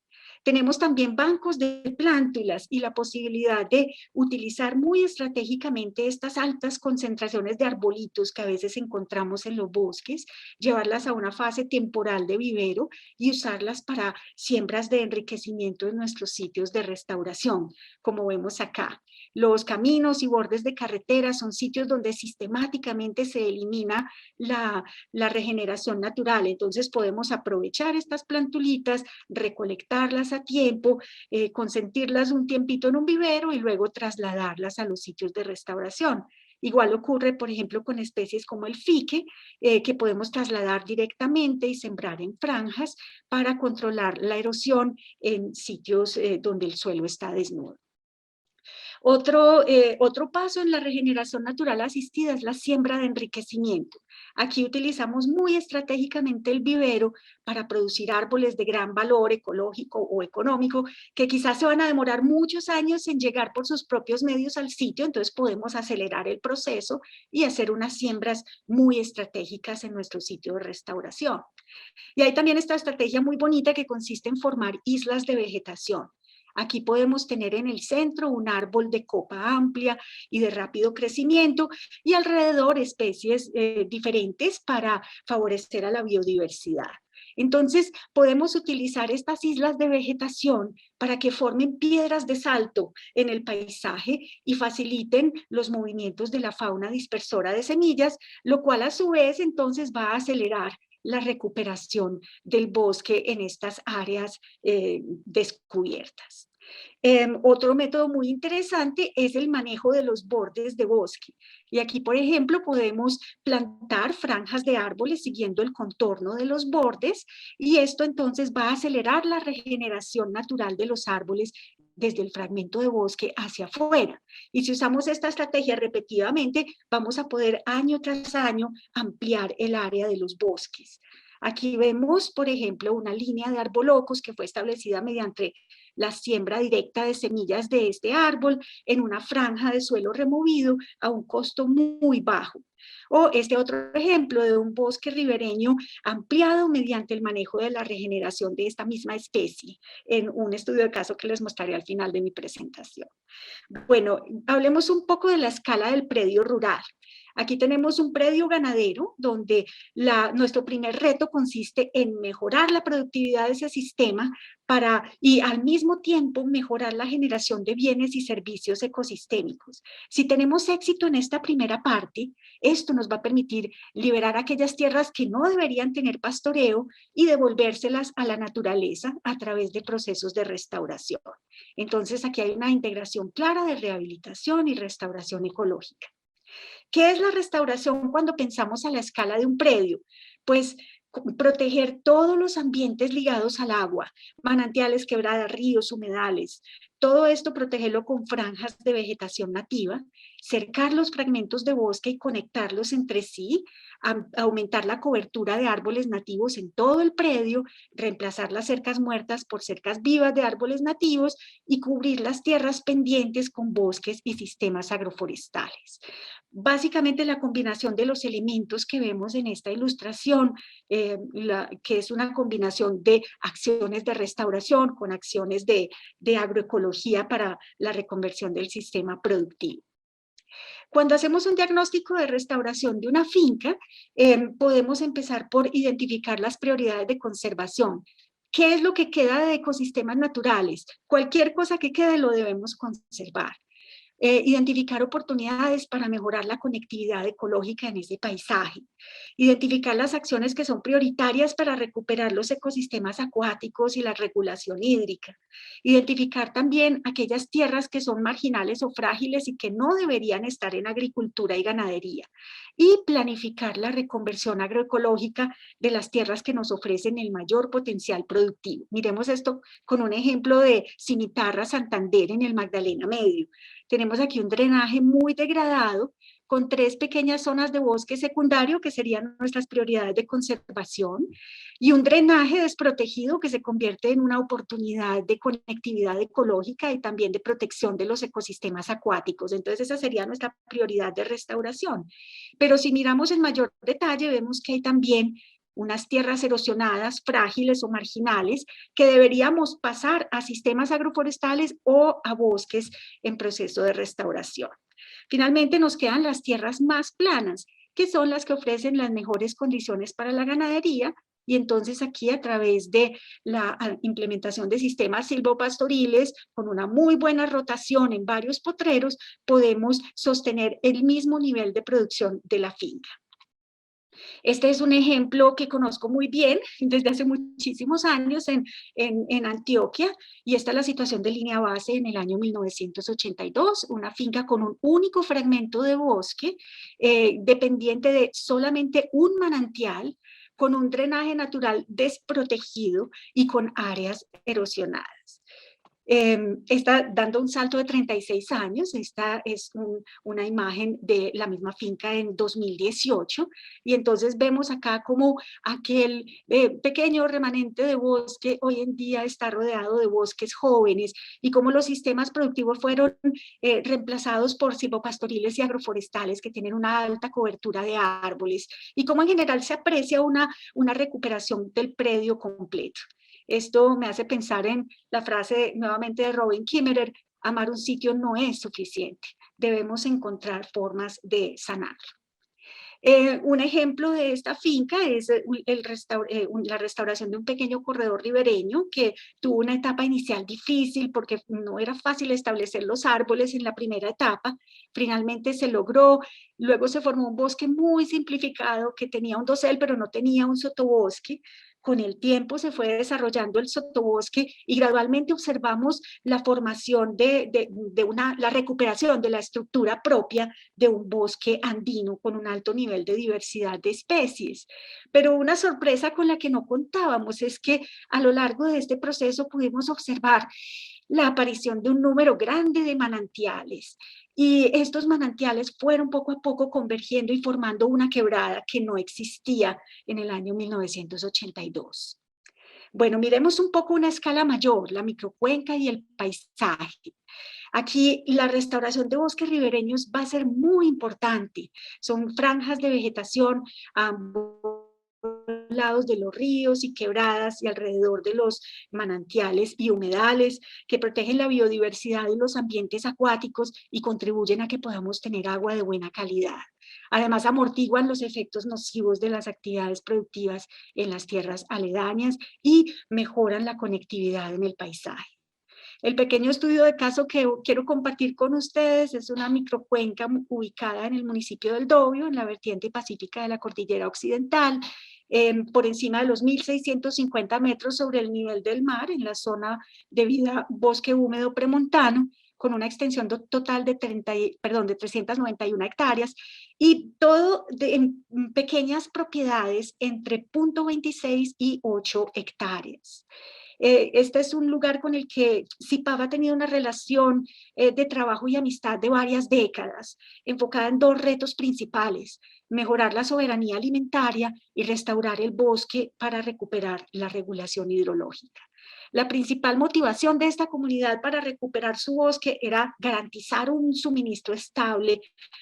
Tenemos también bancos de plántulas y la posibilidad de utilizar muy estratégicamente estas altas concentraciones de arbolitos que a veces encontramos en los bosques, llevarlas a una fase temporal de vivero y usarlas para siembras de enriquecimiento en nuestros sitios de restauración, como vemos acá. Los caminos y bordes de carretera son sitios donde sistemáticamente se elimina la regeneración natural. Entonces podemos aprovechar estas plantulitas, recolectarlas a tiempo, consentirlas un tiempito en un vivero y luego trasladarlas a los sitios de restauración. Igual ocurre, por ejemplo, con especies como el fique, que podemos trasladar directamente y sembrar en franjas para controlar la erosión en sitios donde el suelo está desnudo. Otro paso en la regeneración natural asistida es la siembra de enriquecimiento. Aquí utilizamos muy estratégicamente el vivero para producir árboles de gran valor ecológico o económico, que quizás se van a demorar muchos años en llegar por sus propios medios al sitio, entonces podemos acelerar el proceso y hacer unas siembras muy estratégicas en nuestro sitio de restauración. Y hay también esta estrategia muy bonita que consiste en formar islas de vegetación. Aquí podemos tener en el centro un árbol de copa amplia y de rápido crecimiento y alrededor especies diferentes para favorecer a la biodiversidad. Entonces, podemos utilizar estas islas de vegetación para que formen piedras de salto en el paisaje y faciliten los movimientos de la fauna dispersora de semillas, lo cual a su vez entonces va a acelerar la recuperación del bosque en estas áreas descubiertas. Otro método muy interesante es el manejo de los bordes de bosque. Y aquí, por ejemplo, podemos plantar franjas de árboles siguiendo el contorno de los bordes y esto entonces va a acelerar la regeneración natural de los árboles desde el fragmento de bosque hacia afuera. Y si usamos esta estrategia repetidamente, vamos a poder año tras año ampliar el área de los bosques. Aquí vemos, por ejemplo, una línea de arbolocos que fue establecida mediante la siembra directa de semillas de este árbol en una franja de suelo removido a un costo muy bajo. O este otro ejemplo de un bosque ribereño ampliado mediante el manejo de la regeneración de esta misma especie, en un estudio de caso que les mostraré al final de mi presentación. Bueno, hablemos un poco de la escala del predio rural. Aquí tenemos un predio ganadero donde nuestro primer reto consiste en mejorar la productividad de ese sistema y al mismo tiempo mejorar la generación de bienes y servicios ecosistémicos. Si tenemos éxito en esta primera parte, esto nos va a permitir liberar aquellas tierras que no deberían tener pastoreo y devolvérselas a la naturaleza a través de procesos de restauración. Entonces aquí hay una integración clara de rehabilitación y restauración ecológica. ¿Qué es la restauración cuando pensamos a la escala de un predio? Pues proteger todos los ambientes ligados al agua, manantiales, quebradas, ríos, humedales. Todo esto protegerlo con franjas de vegetación nativa, cercar los fragmentos de bosque y conectarlos entre sí, aumentar la cobertura de árboles nativos en todo el predio, reemplazar las cercas muertas por cercas vivas de árboles nativos y cubrir las tierras pendientes con bosques y sistemas agroforestales. Básicamente la combinación de los elementos que vemos en esta ilustración, que es una combinación de acciones de restauración con acciones de agroecología para la reconversión del sistema productivo. Cuando hacemos un diagnóstico de restauración de una finca, podemos empezar por identificar las prioridades de conservación. ¿Qué es lo que queda de ecosistemas naturales? Cualquier cosa que quede lo debemos conservar. Identificar oportunidades para mejorar la conectividad ecológica en ese paisaje, identificar las acciones que son prioritarias para recuperar los ecosistemas acuáticos y la regulación hídrica, identificar también aquellas tierras que son marginales o frágiles y que no deberían estar en agricultura y ganadería, y planificar la reconversión agroecológica de las tierras que nos ofrecen el mayor potencial productivo. Miremos esto con un ejemplo de Cimitarra, Santander, en el Magdalena Medio. Tenemos aquí un drenaje muy degradado con 3 pequeñas zonas de bosque secundario que serían nuestras prioridades de conservación y un drenaje desprotegido que se convierte en una oportunidad de conectividad ecológica y también de protección de los ecosistemas acuáticos. Entonces esa sería nuestra prioridad de restauración. Pero si miramos en mayor detalle vemos que hay también unas tierras erosionadas, frágiles o marginales, que deberíamos pasar a sistemas agroforestales o a bosques en proceso de restauración. Finalmente nos quedan las tierras más planas, que son las que ofrecen las mejores condiciones para la ganadería y entonces aquí a través de la implementación de sistemas silvopastoriles con una muy buena rotación en varios potreros podemos sostener el mismo nivel de producción de la finca. Este es un ejemplo que conozco muy bien desde hace muchísimos años en Antioquia, y esta es la situación de línea base en el año 1982, una finca con un único fragmento de bosque, dependiente de solamente un manantial, con un drenaje natural desprotegido y con áreas erosionadas. Está dando un salto de 36 años, esta es una imagen de la misma finca en 2018, y entonces vemos acá como aquel pequeño remanente de bosque hoy en día está rodeado de bosques jóvenes, y cómo los sistemas productivos fueron reemplazados por silvopastoriles y agroforestales que tienen una alta cobertura de árboles, y cómo en general se aprecia una recuperación del predio completo. Esto me hace pensar en la frase nuevamente de Robin Kimmerer: amar un sitio no es suficiente, debemos encontrar formas de sanarlo. Un ejemplo de esta finca es la restauración de un pequeño corredor ribereño que tuvo una etapa inicial difícil porque no era fácil establecer los árboles en la primera etapa. Finalmente se logró, luego se formó un bosque muy simplificado que tenía un dosel pero no tenía un sotobosque. Con el tiempo se fue desarrollando el sotobosque y gradualmente observamos la formación la recuperación de la estructura propia de un bosque andino con un alto nivel de diversidad de especies. Pero una sorpresa con la que no contábamos es que a lo largo de este proceso pudimos observar la aparición de un número grande de manantiales, y estos manantiales fueron poco a poco convergiendo y formando una quebrada que no existía en el año 1982. Bueno, miremos un poco una escala mayor, la microcuenca y el paisaje. Aquí la restauración de bosques ribereños va a ser muy importante. Son franjas de vegetación a ambos lados de los ríos y quebradas y alrededor de los manantiales y humedales que protegen la biodiversidad y los ambientes acuáticos y contribuyen a que podamos tener agua de buena calidad. Además, amortiguan los efectos nocivos de las actividades productivas en las tierras aledañas y mejoran la conectividad en el paisaje. El pequeño estudio de caso que quiero compartir con ustedes es una microcuenca ubicada en el municipio del Dobio, en la vertiente pacífica de la cordillera occidental, por encima de los 1.650 metros sobre el nivel del mar, en la zona de vida bosque húmedo premontano, con una extensión total de 391 hectáreas, y todo en pequeñas propiedades entre 0.26 y 8 hectáreas. Este es un lugar con el que CIPAV ha tenido una relación de trabajo y amistad de varias décadas, enfocada en dos retos principales: mejorar la soberanía alimentaria y restaurar el bosque para recuperar la regulación hidrológica. La principal motivación de esta comunidad para recuperar su bosque era garantizar un suministro estable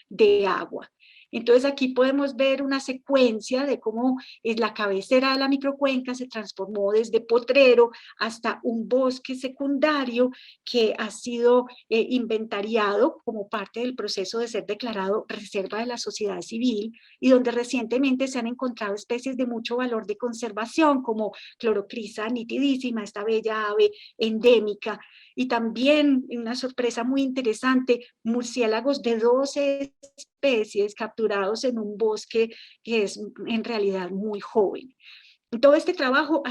de agua. Entonces aquí podemos ver una secuencia de cómo la cabecera de la microcuenca se transformó desde potrero hasta un bosque secundario que ha sido inventariado como parte del proceso de ser declarado reserva de la sociedad civil, y donde recientemente se han encontrado especies de mucho valor de conservación como Chlorocrisa nitidísima, esta bella ave endémica, y también una sorpresa muy interesante, murciélagos de 12 especies capturados en un bosque que es en realidad muy joven. Todo este trabajo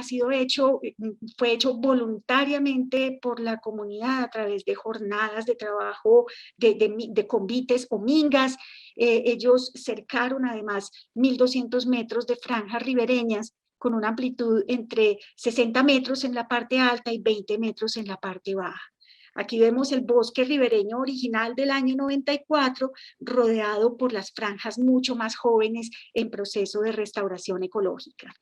fue hecho voluntariamente por la comunidad a través de jornadas de trabajo de convites o mingas. Ellos cercaron además 1.200 metros de franjas ribereñas con una amplitud entre 60 metros en la parte alta y 20 metros en la parte baja. Aquí vemos el bosque ribereño original del año 94, rodeado por las franjas mucho más jóvenes en proceso de restauración ecológica.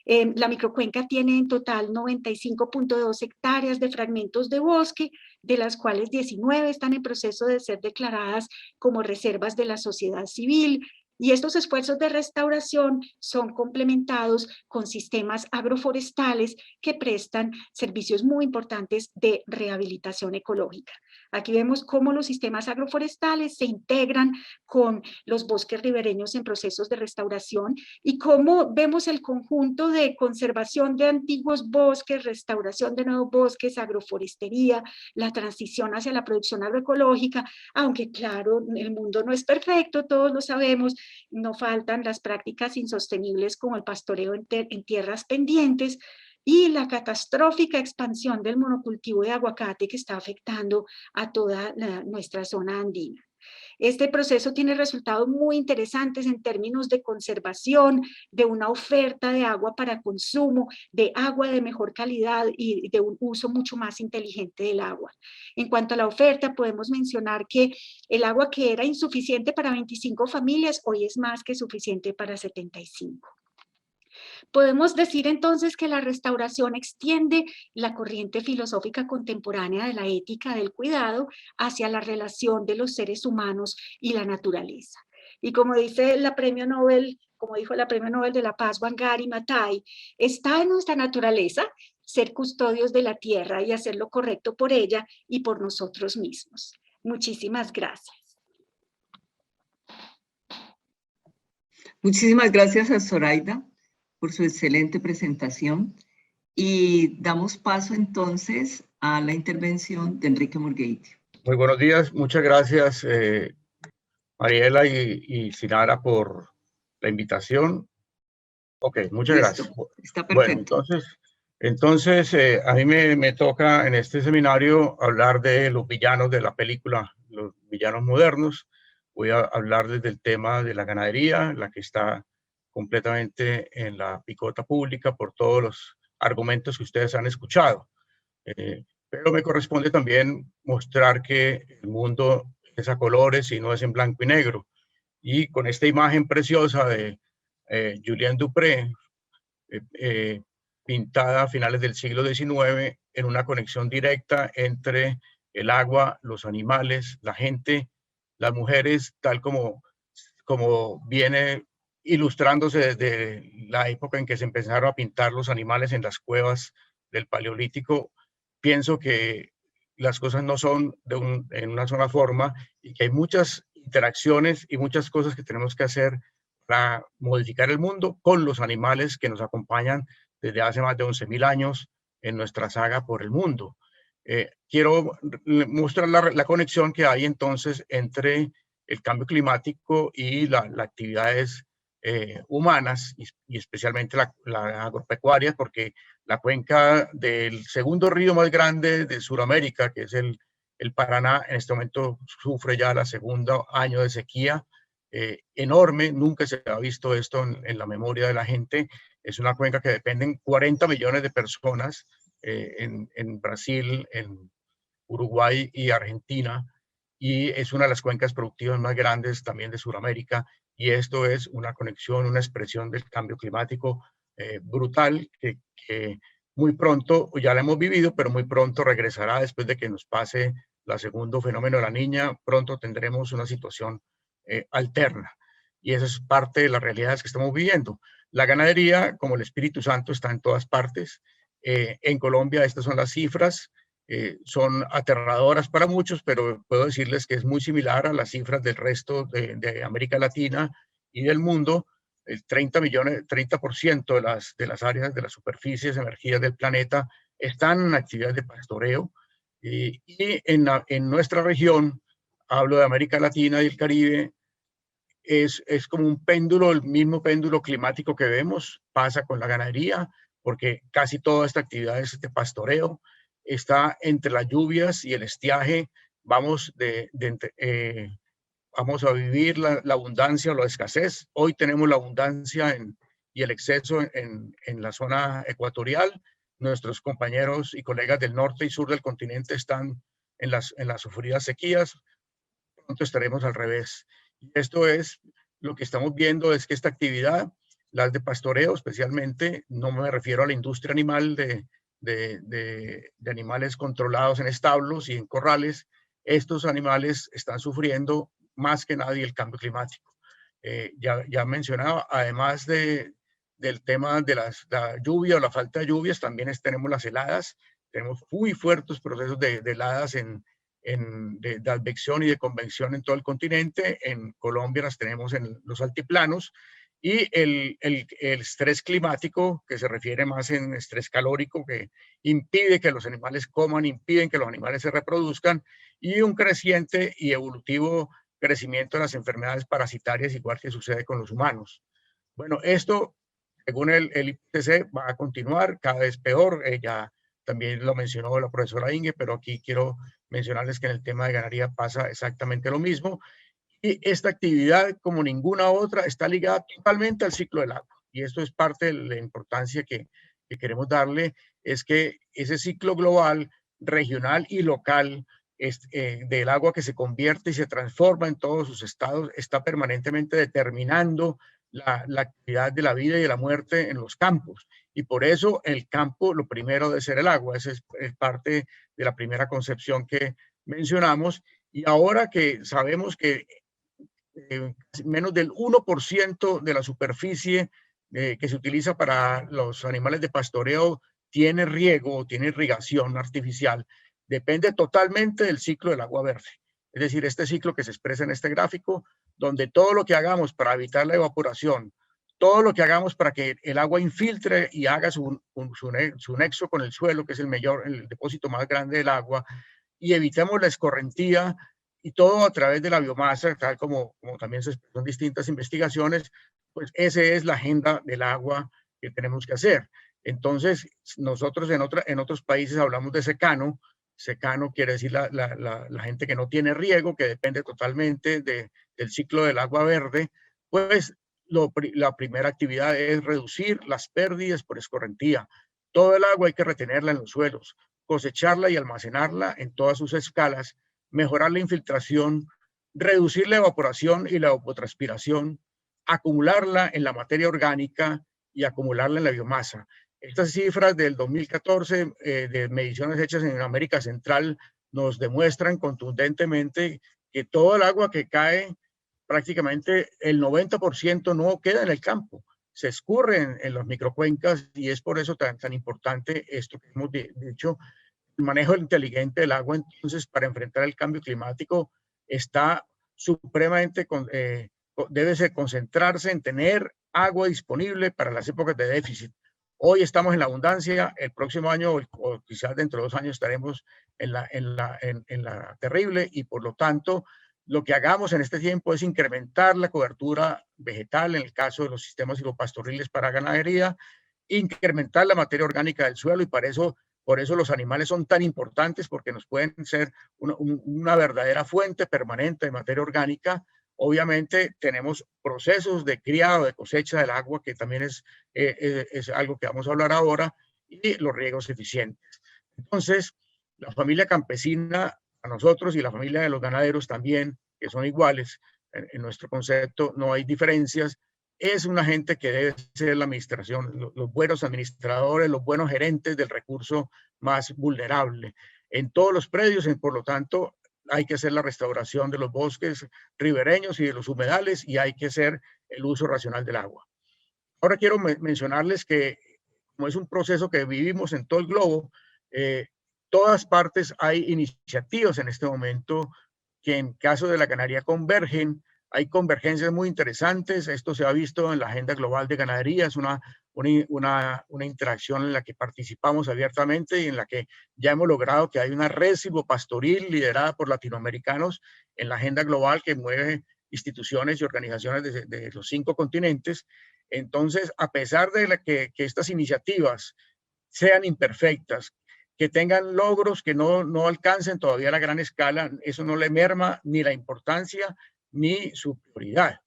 La microcuenca tiene en total 95.2 hectáreas de fragmentos de bosque, de las cuales 19 están en proceso de ser declaradas como reservas de la sociedad civil, y estos esfuerzos de restauración son complementados con sistemas agroforestales que prestan servicios muy importantes de rehabilitación ecológica. Aquí vemos cómo los sistemas agroforestales se integran con los bosques ribereños en procesos de restauración y cómo vemos el conjunto de conservación de antiguos bosques, restauración de nuevos bosques, agroforestería, la transición hacia la producción agroecológica, aunque claro, el mundo no es perfecto, todos lo sabemos, no faltan las prácticas insostenibles como el pastoreo en tierras pendientes, y la catastrófica expansión del monocultivo de aguacate que está afectando a toda nuestra zona andina. Este proceso tiene resultados muy interesantes en términos de conservación, de una oferta de agua para consumo, de agua de mejor calidad y de un uso mucho más inteligente del agua. En cuanto a la oferta, podemos mencionar que el agua que era insuficiente para 25 familias, hoy es más que suficiente para 75. Podemos decir entonces que la restauración extiende la corriente filosófica contemporánea de la ética del cuidado hacia la relación de los seres humanos y la naturaleza. Y como dice la premio Nobel, como dijo la premio Nobel de la Paz, Wangari Maathai, está en nuestra naturaleza ser custodios de la tierra y hacer lo correcto por ella y por nosotros mismos. Muchísimas gracias. Muchísimas gracias a Zoraida por su excelente presentación y damos paso entonces a la intervención de Enrique Murgueiti. Muy buenos días, muchas gracias Mariela y Sinara por la invitación. Ok, muchas gracias. Está perfecto. Bueno, entonces a mí me toca en este seminario hablar de los villanos de la película, los villanos modernos. Voy a hablar desde el tema de la ganadería, la que está completamente en la picota pública por todos los argumentos que ustedes han escuchado. Pero me corresponde también mostrar que el mundo es a colores y no es en blanco y negro. Y con esta imagen preciosa de Julien Dupré, pintada a finales del siglo XIX, en una conexión directa entre el agua, los animales, la gente, las mujeres, tal como viene ilustrándose desde la época en que se empezaron a pintar los animales en las cuevas del Paleolítico. Pienso que las cosas no son en una sola forma y que hay muchas interacciones y muchas cosas que tenemos que hacer para modificar el mundo con los animales que nos acompañan desde hace más de 11.000 años en nuestra saga por el mundo. Quiero mostrar la conexión que hay entonces entre el cambio climático y las actividades humanas y especialmente la agropecuaria, porque la cuenca del segundo río más grande de Sudamérica, que es el Paraná, en este momento sufre ya el segundo año de sequía enorme. Nunca se ha visto esto en la memoria de la gente. Es una cuenca que dependen 40 millones de personas en Brasil, en Uruguay y Argentina, y es una de las cuencas productivas más grandes también de Sudamérica, y esto es una conexión, una expresión del cambio climático brutal que muy pronto, ya la hemos vivido, pero muy pronto regresará después de que nos pase el segundo fenómeno de la Niña. Pronto tendremos una situación alterna, y esa es parte de las realidades que estamos viviendo. La ganadería, como el Espíritu Santo, está en todas partes. En Colombia estas son las cifras. Son aterradoras para muchos, pero puedo decirles que es muy similar a las cifras del resto de América Latina y del mundo. El 30% de las áreas de las superficies emergidas del planeta están en actividades de pastoreo, y en nuestra región, hablo de América Latina y el Caribe, es como un péndulo, el mismo péndulo climático que vemos pasa con la ganadería, porque casi toda esta actividad es de pastoreo. Está entre las lluvias y el estiaje. Vamos a vivir la abundancia o la escasez. Hoy tenemos la abundancia y el exceso en la zona ecuatorial. Nuestros compañeros y colegas del norte y sur del continente están en las sufridas sequías. Pronto estaremos al revés. Y esto es lo que estamos viendo, es que esta actividad, las de pastoreo especialmente, no me refiero a la industria animal de animales controlados en establos y en corrales. Estos animales están sufriendo más que nadie el cambio climático. Ya mencionaba, además del tema de la lluvia o la falta de lluvias, también tenemos las heladas. Tenemos muy fuertes procesos de heladas en de advección y de convección en todo el continente. En Colombia las tenemos en los altiplanos. Y el estrés climático, que se refiere más en estrés calórico, que impide que los animales coman, impiden que los animales se reproduzcan, y un creciente y evolutivo crecimiento de las enfermedades parasitarias, igual que sucede con los humanos. Bueno, esto, según el IPCC, va a continuar cada vez peor. Ya también lo mencionó la profesora Inge, pero aquí quiero mencionarles que en el tema de ganadería pasa exactamente lo mismo. Y esta actividad, como ninguna otra, está ligada totalmente al ciclo del agua. Y esto es parte de la importancia que queremos darle, es que ese ciclo global, regional y local del agua que se convierte y se transforma en todos sus estados, está permanentemente determinando la actividad de la vida y de la muerte en los campos. Y por eso el campo, lo primero debe ser el agua. Esa es parte de la primera concepción que mencionamos. Y ahora que sabemos que menos del 1% de la superficie que se utiliza para los animales de pastoreo tiene riego, tiene irrigación artificial, depende totalmente del ciclo del agua verde. Es decir, este ciclo que se expresa en este gráfico, donde todo lo que hagamos para evitar la evaporación, todo lo que hagamos para que el agua infiltre y haga su nexo con el suelo, que es el depósito más grande del agua, y evitemos la escorrentía, y todo a través de la biomasa, tal como también se expresó en distintas investigaciones, pues esa es la agenda del agua que tenemos que hacer. Entonces, nosotros en otros países hablamos de secano. Secano quiere decir la gente que no tiene riego, que depende totalmente del ciclo del agua verde. Pues la primera actividad es reducir las pérdidas por escorrentía. Todo el agua hay que retenerla en los suelos, cosecharla y almacenarla en todas sus escalas, mejorar la infiltración, reducir la evaporación y la evapotranspiración, acumularla en la materia orgánica y acumularla en la biomasa. Estas cifras del 2014 de mediciones hechas en América Central nos demuestran contundentemente que todo el agua que cae, prácticamente el 90% no queda en el campo, se escurre en las microcuencas, y es por eso tan importante esto que hemos dicho. El manejo inteligente del agua, entonces, para enfrentar el cambio climático, está supremamente, debe concentrarse en tener agua disponible para las épocas de déficit. Hoy estamos en la abundancia, el próximo año o quizás dentro de 2 años estaremos en la terrible, y por lo tanto, lo que hagamos en este tiempo es incrementar la cobertura vegetal en el caso de los sistemas silvopastoriles para ganadería, incrementar la materia orgánica del suelo, y por eso los animales son tan importantes, porque nos pueden ser una verdadera fuente permanente de materia orgánica. Obviamente tenemos procesos de criado, de cosecha del agua, que también es algo que vamos a hablar ahora, y los riegos eficientes. Entonces, la familia campesina, a nosotros, y la familia de los ganaderos también, que son iguales, en nuestro concepto no hay diferencias, es una gente que debe ser la administración, los buenos administradores, los buenos gerentes del recurso más vulnerable en todos los predios. Por lo tanto, hay que hacer la restauración de los bosques ribereños y de los humedales, y hay que hacer el uso racional del agua. Ahora quiero mencionarles que, como es un proceso que vivimos en todo el globo, todas partes hay iniciativas en este momento que en caso de la ganadería convergen. Hay convergencias muy interesantes. Esto se ha visto en la Agenda Global de Ganadería. Es una interacción en la que participamos abiertamente y en la que ya hemos logrado que hay una red silvopastoril liderada por latinoamericanos en la Agenda Global, que mueve instituciones y organizaciones de los 5 continentes. Entonces, a pesar de que estas iniciativas sean imperfectas, que tengan logros que no alcancen todavía a la gran escala, eso no le merma ni la importancia ni su prioridad.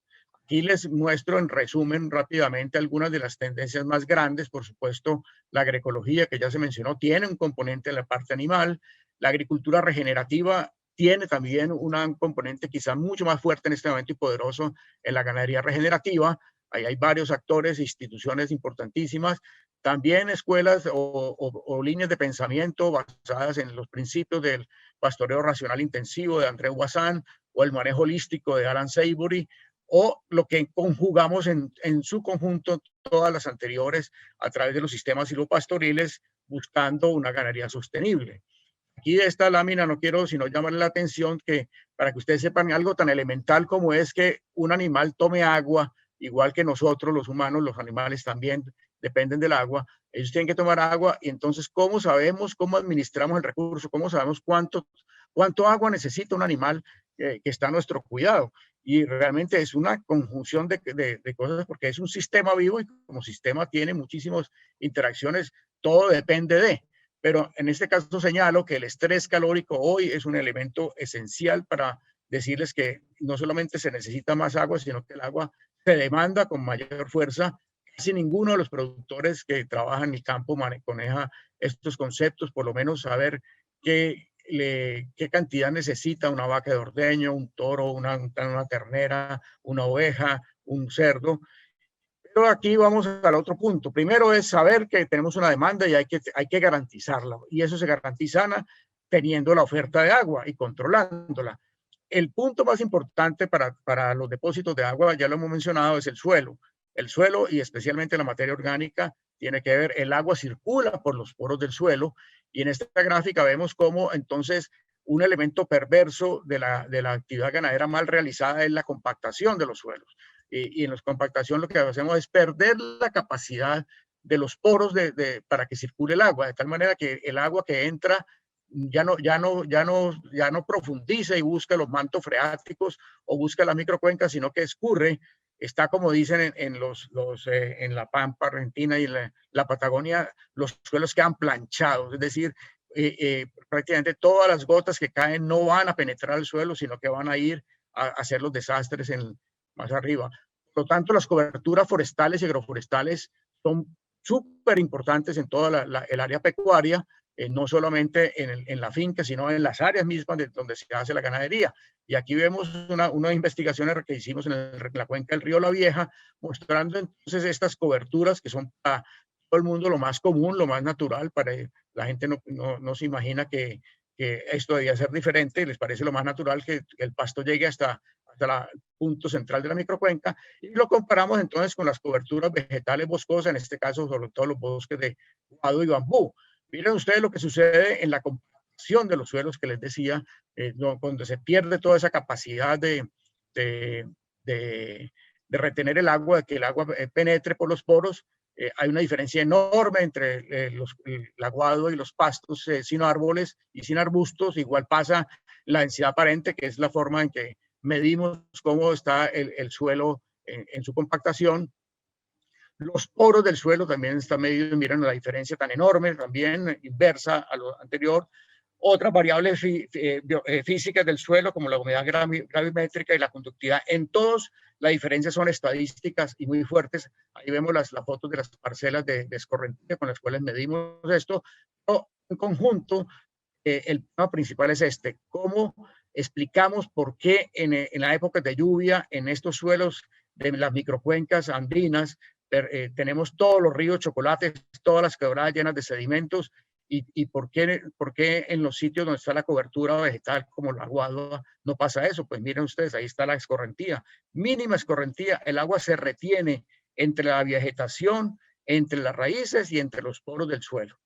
Aquí les muestro en resumen rápidamente algunas de las tendencias más grandes. Por supuesto, la agroecología, que ya se mencionó, tiene un componente en la parte animal. La agricultura regenerativa tiene también un componente quizá mucho más fuerte en este momento y poderoso en la ganadería regenerativa. Ahí hay varios actores e instituciones importantísimas. También escuelas o líneas de pensamiento basadas en los principios del pastoreo racional intensivo de André Wassan, o el manejo holístico de Alan Savory, o lo que conjugamos en su conjunto todas las anteriores a través de los sistemas silvopastoriles, buscando una ganadería sostenible. Aquí de esta lámina no quiero sino llamarle la atención que para que ustedes sepan algo tan elemental como es que un animal tome agua, igual que nosotros los humanos, los animales también dependen del agua, ellos tienen que tomar agua y entonces ¿cómo sabemos, cómo administramos el recurso, cómo sabemos cuánto agua necesita un animal que está a nuestro cuidado? Y realmente es una conjunción de cosas porque es un sistema vivo y como sistema tiene muchísimas interacciones, todo depende de. Pero en este caso señalo que el estrés calórico hoy es un elemento esencial para decirles que no solamente se necesita más agua, sino que el agua se demanda con mayor fuerza. Casi ninguno de los productores que trabajan en el campo maneja estos conceptos, por lo menos saber qué cantidad necesita una vaca de ordeño, un toro, una ternera, una oveja, un cerdo. Pero aquí vamos al otro punto. Primero es saber que tenemos una demanda y hay que garantizarla. Y eso se garantiza teniendo la oferta de agua y controlándola. El punto más importante para los depósitos de agua, ya lo hemos mencionado, es el suelo. El suelo y especialmente la materia orgánica tiene que ver, el agua circula por los poros del suelo y en esta gráfica vemos cómo entonces un elemento perverso de la actividad ganadera mal realizada es la compactación de los suelos. Y en la compactación lo que hacemos es perder la capacidad de los poros para que circule el agua, de tal manera que el agua que entra ya no profundiza y busca los mantos freáticos o busca la microcuenca, sino que escurre. Está, como dicen en la Pampa Argentina y en la Patagonia, los suelos quedan planchados, es decir, prácticamente todas las gotas que caen no van a penetrar el suelo, sino que van a ir a hacer los desastres más arriba. Por lo tanto, las coberturas forestales y agroforestales son súper importantes en toda el área pecuaria, no solamente en la finca, sino en las áreas mismas donde se hace la ganadería. Y aquí vemos unas investigaciones que hicimos en la cuenca del río La Vieja, mostrando entonces estas coberturas que son para todo el mundo lo más común, lo más natural. Para la gente no se imagina que esto debía ser diferente, les parece lo más natural que el pasto llegue hasta el punto central de la microcuenca, y lo comparamos entonces con las coberturas vegetales boscosas, en este caso sobre todo los bosques de guado y bambú. Miren ustedes lo que sucede en la compactación de los suelos que les decía, cuando se pierde toda esa capacidad de retener el agua, de que el agua penetre por los poros. Hay una diferencia enorme entre el aguado y los pastos sin árboles y sin arbustos. Igual pasa la densidad aparente, que es la forma en que medimos cómo está el suelo en su compactación. Los poros del suelo también están medidos, miren la diferencia tan enorme, también inversa a lo anterior. Otras variables físicas del suelo, como la humedad gravimétrica y la conductividad, en todos la diferencia son estadísticas y muy fuertes. Ahí vemos las fotos de las parcelas de escorrentía con las cuales medimos esto. Pero en conjunto, el tema principal es este: cómo explicamos por qué en la época de lluvia, en estos suelos de las microcuencas andinas, tenemos todos los ríos chocolates, todas las quebradas llenas de sedimentos, y por qué en los sitios donde está la cobertura vegetal, como la aguada, no pasa eso. Pues miren ustedes, ahí está la escorrentía, mínima escorrentía, el agua se retiene entre la vegetación, entre las raíces y entre los poros del suelo.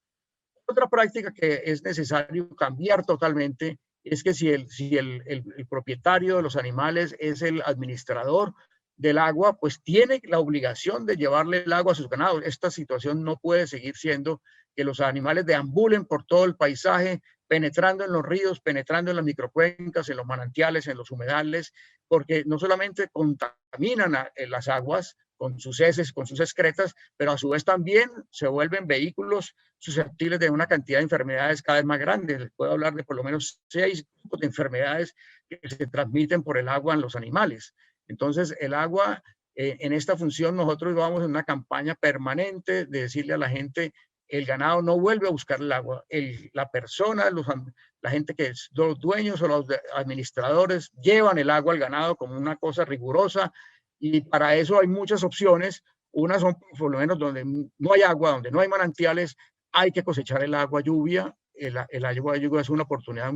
Otra práctica que es necesario cambiar totalmente es que si el propietario de los animales es el administrador del agua, pues tiene la obligación de llevarle el agua a sus ganados. Esta situación no puede seguir siendo que los animales deambulen por todo el paisaje, penetrando en los ríos, penetrando en las microcuencas, en los manantiales, en los humedales, porque no solamente contaminan las aguas con sus heces, con sus excretas, pero a su vez también se vuelven vehículos susceptibles de una cantidad de enfermedades cada vez más grandes. Les puedo hablar de por lo menos 6 tipos de enfermedades que se transmiten por el agua en los animales. Entonces, el agua, en esta función, nosotros vamos en una campaña permanente de decirle a la gente, el ganado no vuelve a buscar el agua. La persona, la gente que es los dueños o los administradores llevan el agua al ganado como una cosa rigurosa, y para eso hay muchas opciones. Unas son, por lo menos, donde no hay agua, donde no hay manantiales, hay que cosechar el agua lluvia. El agua de lluvia es una oportunidad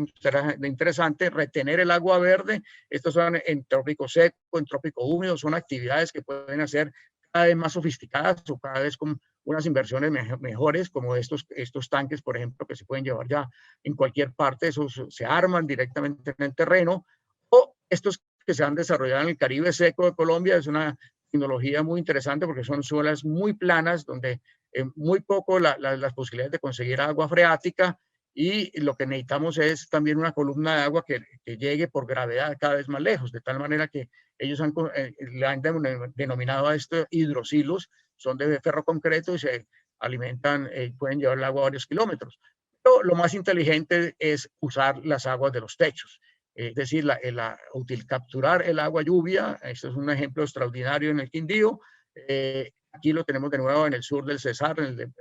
interesante. Retener el agua verde, estos son en trópico seco, en trópico húmedo, son actividades que pueden hacer cada vez más sofisticadas o cada vez con unas inversiones mejores, como estos tanques, por ejemplo, que se pueden llevar ya en cualquier parte, esos se arman directamente en el terreno, o estos que se han desarrollado en el Caribe seco de Colombia. Es una tecnología muy interesante porque son suelas muy planas, donde muy poco las posibilidades de conseguir agua freática, y lo que necesitamos es también una columna de agua que llegue por gravedad cada vez más lejos, de tal manera que ellos le han denominado a esto hidrosilos, son de ferroconcreto y se alimentan, pueden llevar el agua a varios kilómetros. Pero lo más inteligente es usar las aguas de los techos, es decir, capturar el agua lluvia. Esto es un ejemplo extraordinario en el Quindío. Aquí lo tenemos de nuevo en el sur del Cesar, en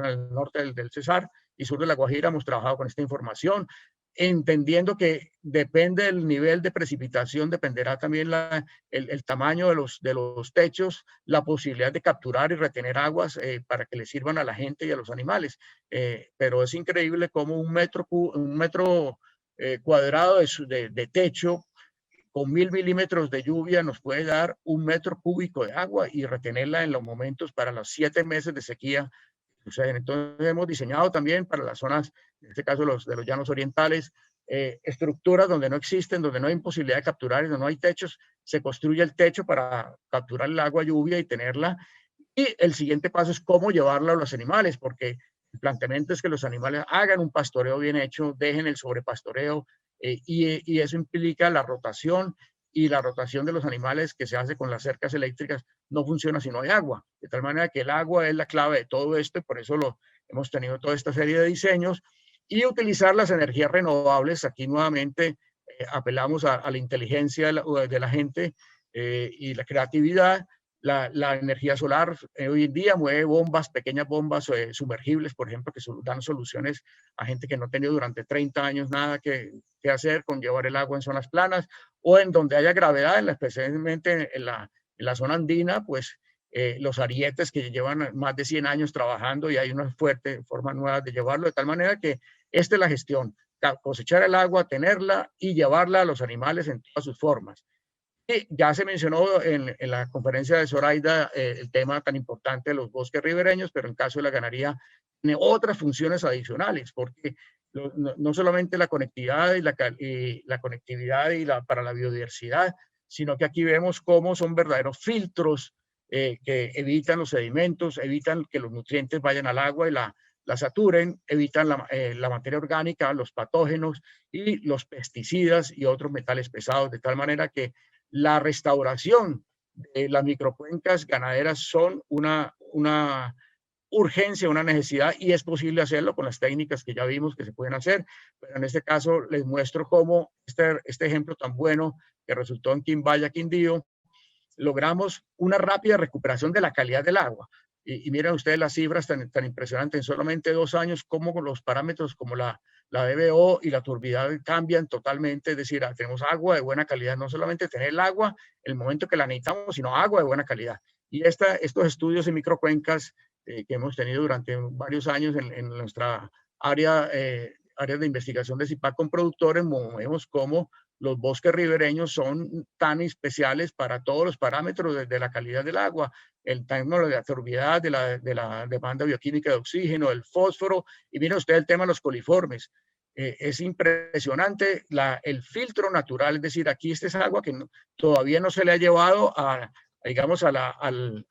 el norte del Cesar y sur de La Guajira. Hemos trabajado con esta información, entendiendo que depende del nivel de precipitación, dependerá también el tamaño de los techos, la posibilidad de capturar y retener aguas para que le sirvan a la gente y a los animales. Pero es increíble cómo un metro cuadrado de techo con 1000 milímetros de lluvia nos puede dar 1 metro cúbico de agua y retenerla en los momentos para los 7 meses de sequía. Entonces hemos diseñado también para las zonas, en este caso de los llanos orientales, estructuras donde no existen, donde no hay posibilidad de capturar, donde no hay techos. Se construye el techo para capturar el agua lluvia y tenerla. Y el siguiente paso es cómo llevarla a los animales, porque el planteamiento es que los animales hagan un pastoreo bien hecho, dejen el sobrepastoreo, y eso implica la rotación, y la rotación de los animales que se hace con las cercas eléctricas no funciona si no hay agua, de tal manera que el agua es la clave de todo esto, y por eso hemos tenido toda esta serie de diseños, y utilizar las energías renovables. Aquí nuevamente apelamos a la inteligencia de la gente y la creatividad. La energía solar hoy en día mueve bombas, pequeñas bombas sumergibles, por ejemplo, que dan soluciones a gente que no ha tenido durante 30 años nada que hacer con llevar el agua en zonas planas o en donde haya gravedad, especialmente en la zona andina. Pues los arietes que llevan más de 100 años trabajando, y hay una fuerte forma nueva de llevarlo, de tal manera que esta es la gestión: cosechar el agua, tenerla y llevarla a los animales en todas sus formas. Y ya se mencionó en la conferencia de Zoraida el tema tan importante de los bosques ribereños, pero en caso de la ganadería tiene otras funciones adicionales, porque no solamente la conectividad para la biodiversidad, sino que aquí vemos cómo son verdaderos filtros que evitan los sedimentos, evitan que los nutrientes vayan al agua y la saturen, evitan la materia orgánica, los patógenos y los pesticidas y otros metales pesados, de tal manera que la restauración de las microcuencas ganaderas son una urgencia, una necesidad, y es posible hacerlo con las técnicas que ya vimos que se pueden hacer. Pero en este caso les muestro cómo este ejemplo tan bueno que resultó en Quimbaya, Quindío, logramos una rápida recuperación de la calidad del agua. Y miren ustedes las cifras tan impresionantes: en solamente 2 años, cómo los parámetros como la DBO y la turbidez cambian totalmente. Es decir, tenemos agua de buena calidad, no solamente tener el agua en el momento que la necesitamos, sino agua de buena calidad. Y estos estudios en microcuencas que hemos tenido durante varios años en nuestra área de investigación de CIPAC con productores, vemos cómo los bosques ribereños son tan especiales para todos los parámetros de la calidad del agua, el tema de la turbidez, de la demanda bioquímica de oxígeno, el fósforo. Y mire usted el tema de los coliformes. Es impresionante el filtro natural, es decir, aquí esta es agua que todavía no se le ha llevado digamos, al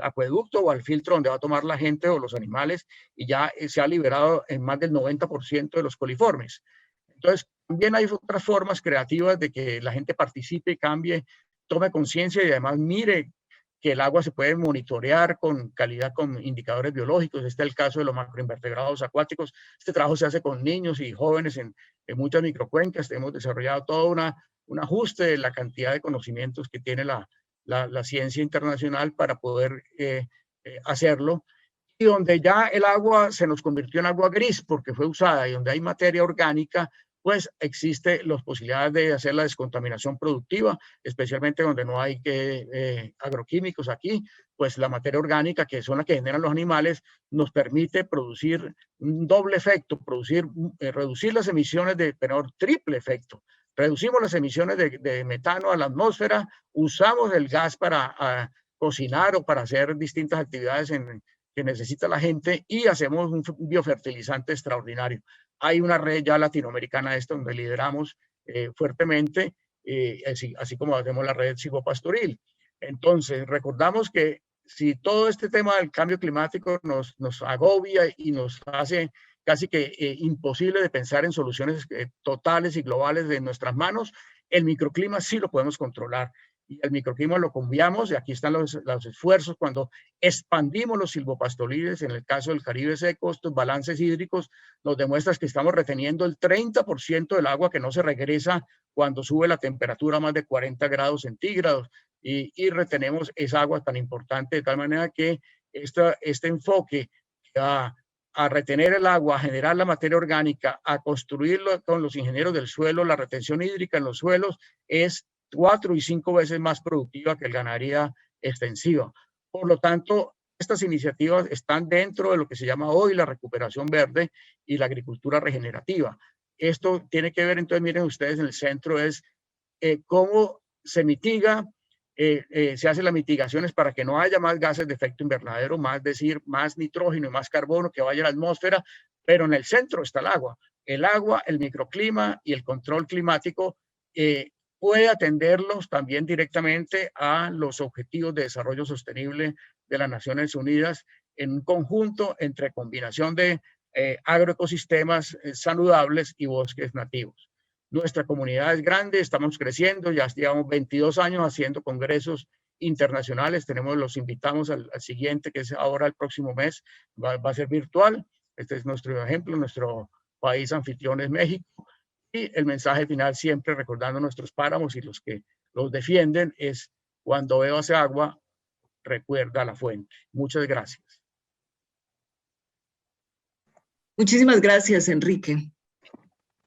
acueducto o al filtro donde va a tomar la gente o los animales, y ya se ha liberado en más del 90% de los coliformes. Entonces, también hay otras formas creativas de que la gente participe, cambie, tome conciencia y además mire que el agua se puede monitorear con calidad con indicadores biológicos. Este es el caso de los macroinvertebrados acuáticos. Este trabajo se hace con niños y jóvenes en muchas microcuencas. Hemos desarrollado todo un ajuste de la cantidad de conocimientos que tiene la ciencia internacional para poder hacerlo. Y donde ya el agua se nos convirtió en agua gris porque fue usada, y donde hay materia orgánica, pues existe la posibilidad de hacer la descontaminación productiva, especialmente donde no hay agroquímicos. Aquí, pues la materia orgánica, que son las que generan los animales, nos permite producir un doble efecto, reducir las emisiones pero triple efecto. Reducimos las emisiones de metano a la atmósfera, usamos el gas cocinar o para hacer distintas actividades que necesita la gente, y hacemos un biofertilizante extraordinario. Hay una red ya latinoamericana de esto donde lideramos fuertemente, así como hacemos la red silvopastoril. Entonces, recordamos que si todo este tema del cambio climático nos agobia y nos hace casi que imposible de pensar en soluciones totales y globales de nuestras manos, el microclima sí lo podemos controlar. Y el microclima lo cambiamos, y aquí están los esfuerzos cuando expandimos los silvopastoriles. En el caso del Caribe seco, estos balances hídricos nos demuestran que estamos reteniendo el 30% del agua que no se regresa cuando sube la temperatura a más de 40 grados centígrados, y retenemos esa agua tan importante, de tal manera que este enfoque a retener el agua, a generar la materia orgánica, a construirlo con los ingenieros del suelo, la retención hídrica en los suelos, es 4 y 5 veces más productiva que la ganadería extensiva. Por lo tanto, estas iniciativas están dentro de lo que se llama hoy la recuperación verde y la agricultura regenerativa. Esto tiene que ver, entonces, miren ustedes, en el centro es cómo se mitiga, se hacen las mitigaciones para que no haya más gases de efecto invernadero, más nitrógeno y más carbono que vaya a la atmósfera, pero en el centro está el agua, el microclima y el control climático. Puede atenderlos también directamente a los objetivos de desarrollo sostenible de las Naciones Unidas en un conjunto entre combinación de agroecosistemas saludables y bosques nativos. Nuestra comunidad es grande, estamos creciendo, ya llevamos 22 años haciendo congresos internacionales, los invitamos al siguiente, que es ahora el próximo mes, va a ser virtual. Este es nuestro ejemplo, nuestro país anfitrión es México. Y el mensaje final, siempre recordando nuestros páramos y los que los defienden, es: cuando bebas agua, recuerda la fuente. Muchas gracias. Muchísimas gracias, Enrique.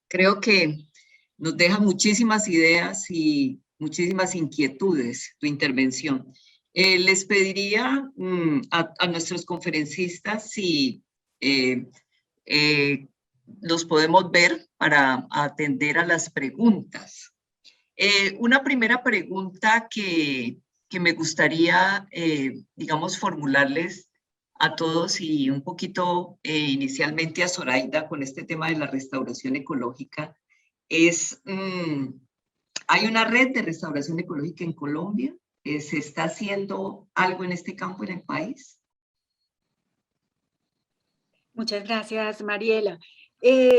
Creo que nos deja muchísimas ideas y muchísimas inquietudes tu intervención. Les pediría a nuestros conferencistas si los podemos ver para atender a las preguntas. Una primera pregunta que me gustaría, digamos, formularles a todos, y un poquito inicialmente a Zoraida con este tema de la restauración ecológica, es, ¿hay una red de restauración ecológica en Colombia? ¿Se está haciendo algo en este campo en el país? Muchas gracias, Mariela.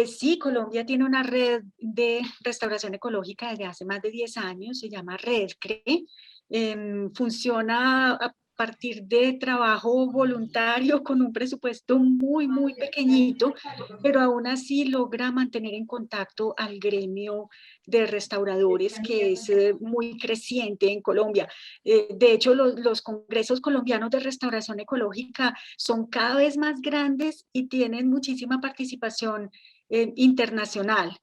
Sí, Colombia tiene una red de restauración ecológica desde hace más de 10 años, se llama REDCRE. Funciona a partir de trabajo voluntario con un presupuesto muy, muy pequeñito, pero aún así logra mantener en contacto al gremio de restauradores, que es muy creciente en Colombia. De hecho, los congresos colombianos de restauración ecológica son cada vez más grandes y tienen muchísima participación internacional.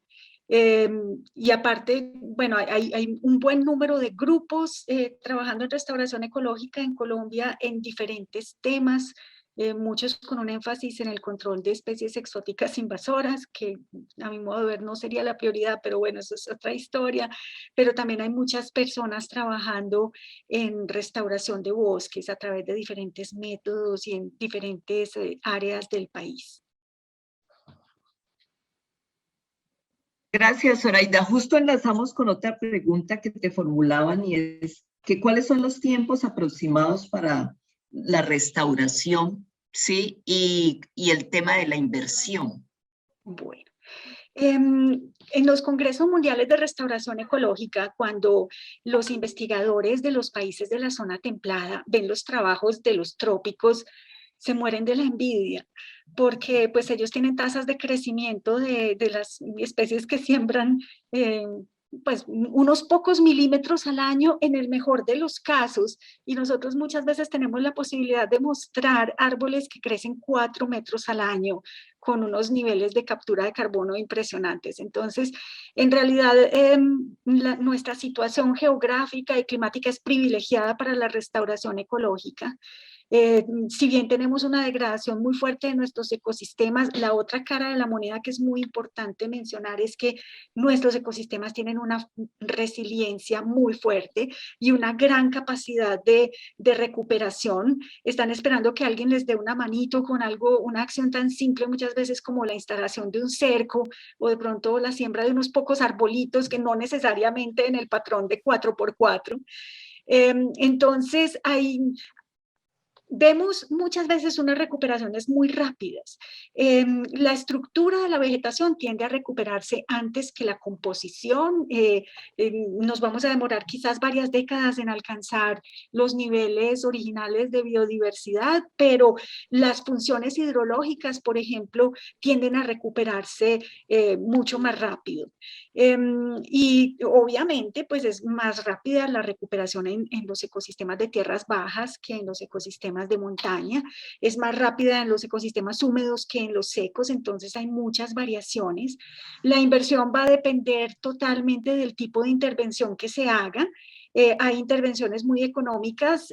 Y aparte, bueno, hay un buen número de grupos trabajando en restauración ecológica en Colombia en diferentes temas, muchos con un énfasis en el control de especies exóticas invasoras, que a mi modo de ver no sería la prioridad, pero bueno, eso es otra historia. Pero también hay muchas personas trabajando en restauración de bosques a través de diferentes métodos y en diferentes áreas del país. Gracias, Zoraida. Justo enlazamos con otra pregunta que te formulaban, y es que ¿cuáles son los tiempos aproximados para la restauración, sí, y el tema de la inversión? Bueno, en los congresos mundiales de restauración ecológica, cuando los investigadores de los países de la zona templada ven los trabajos de los trópicos, se mueren de la envidia, porque pues ellos tienen tasas de crecimiento de las especies que siembran pues unos pocos milímetros al año en el mejor de los casos, y nosotros muchas veces tenemos la posibilidad de mostrar árboles que crecen 4 metros al año, con unos niveles de captura de carbono impresionantes. Entonces, en realidad, nuestra situación geográfica y climática es privilegiada para la restauración ecológica. Si bien tenemos una degradación muy fuerte de nuestros ecosistemas, la otra cara de la moneda que es muy importante mencionar es que nuestros ecosistemas tienen una resiliencia muy fuerte y una gran capacidad de recuperación. Están esperando que alguien les dé una manito con algo, una acción tan simple muchas veces como la instalación de un cerco o de pronto la siembra de unos pocos arbolitos que no necesariamente en el patrón de 4x4. Entonces, vemos muchas veces unas recuperaciones muy rápidas. La estructura de la vegetación tiende a recuperarse antes que la composición. Nos vamos a demorar quizás varias décadas en alcanzar los niveles originales de biodiversidad, pero las funciones hidrológicas, por ejemplo, tienden a recuperarse mucho más rápido. Y obviamente, pues es más rápida la recuperación en los ecosistemas de tierras bajas que en los ecosistemas de montaña, es más rápida en los ecosistemas húmedos que en los secos, entonces hay muchas variaciones. La inversión va a depender totalmente del tipo de intervención que se haga. Hay intervenciones muy económicas,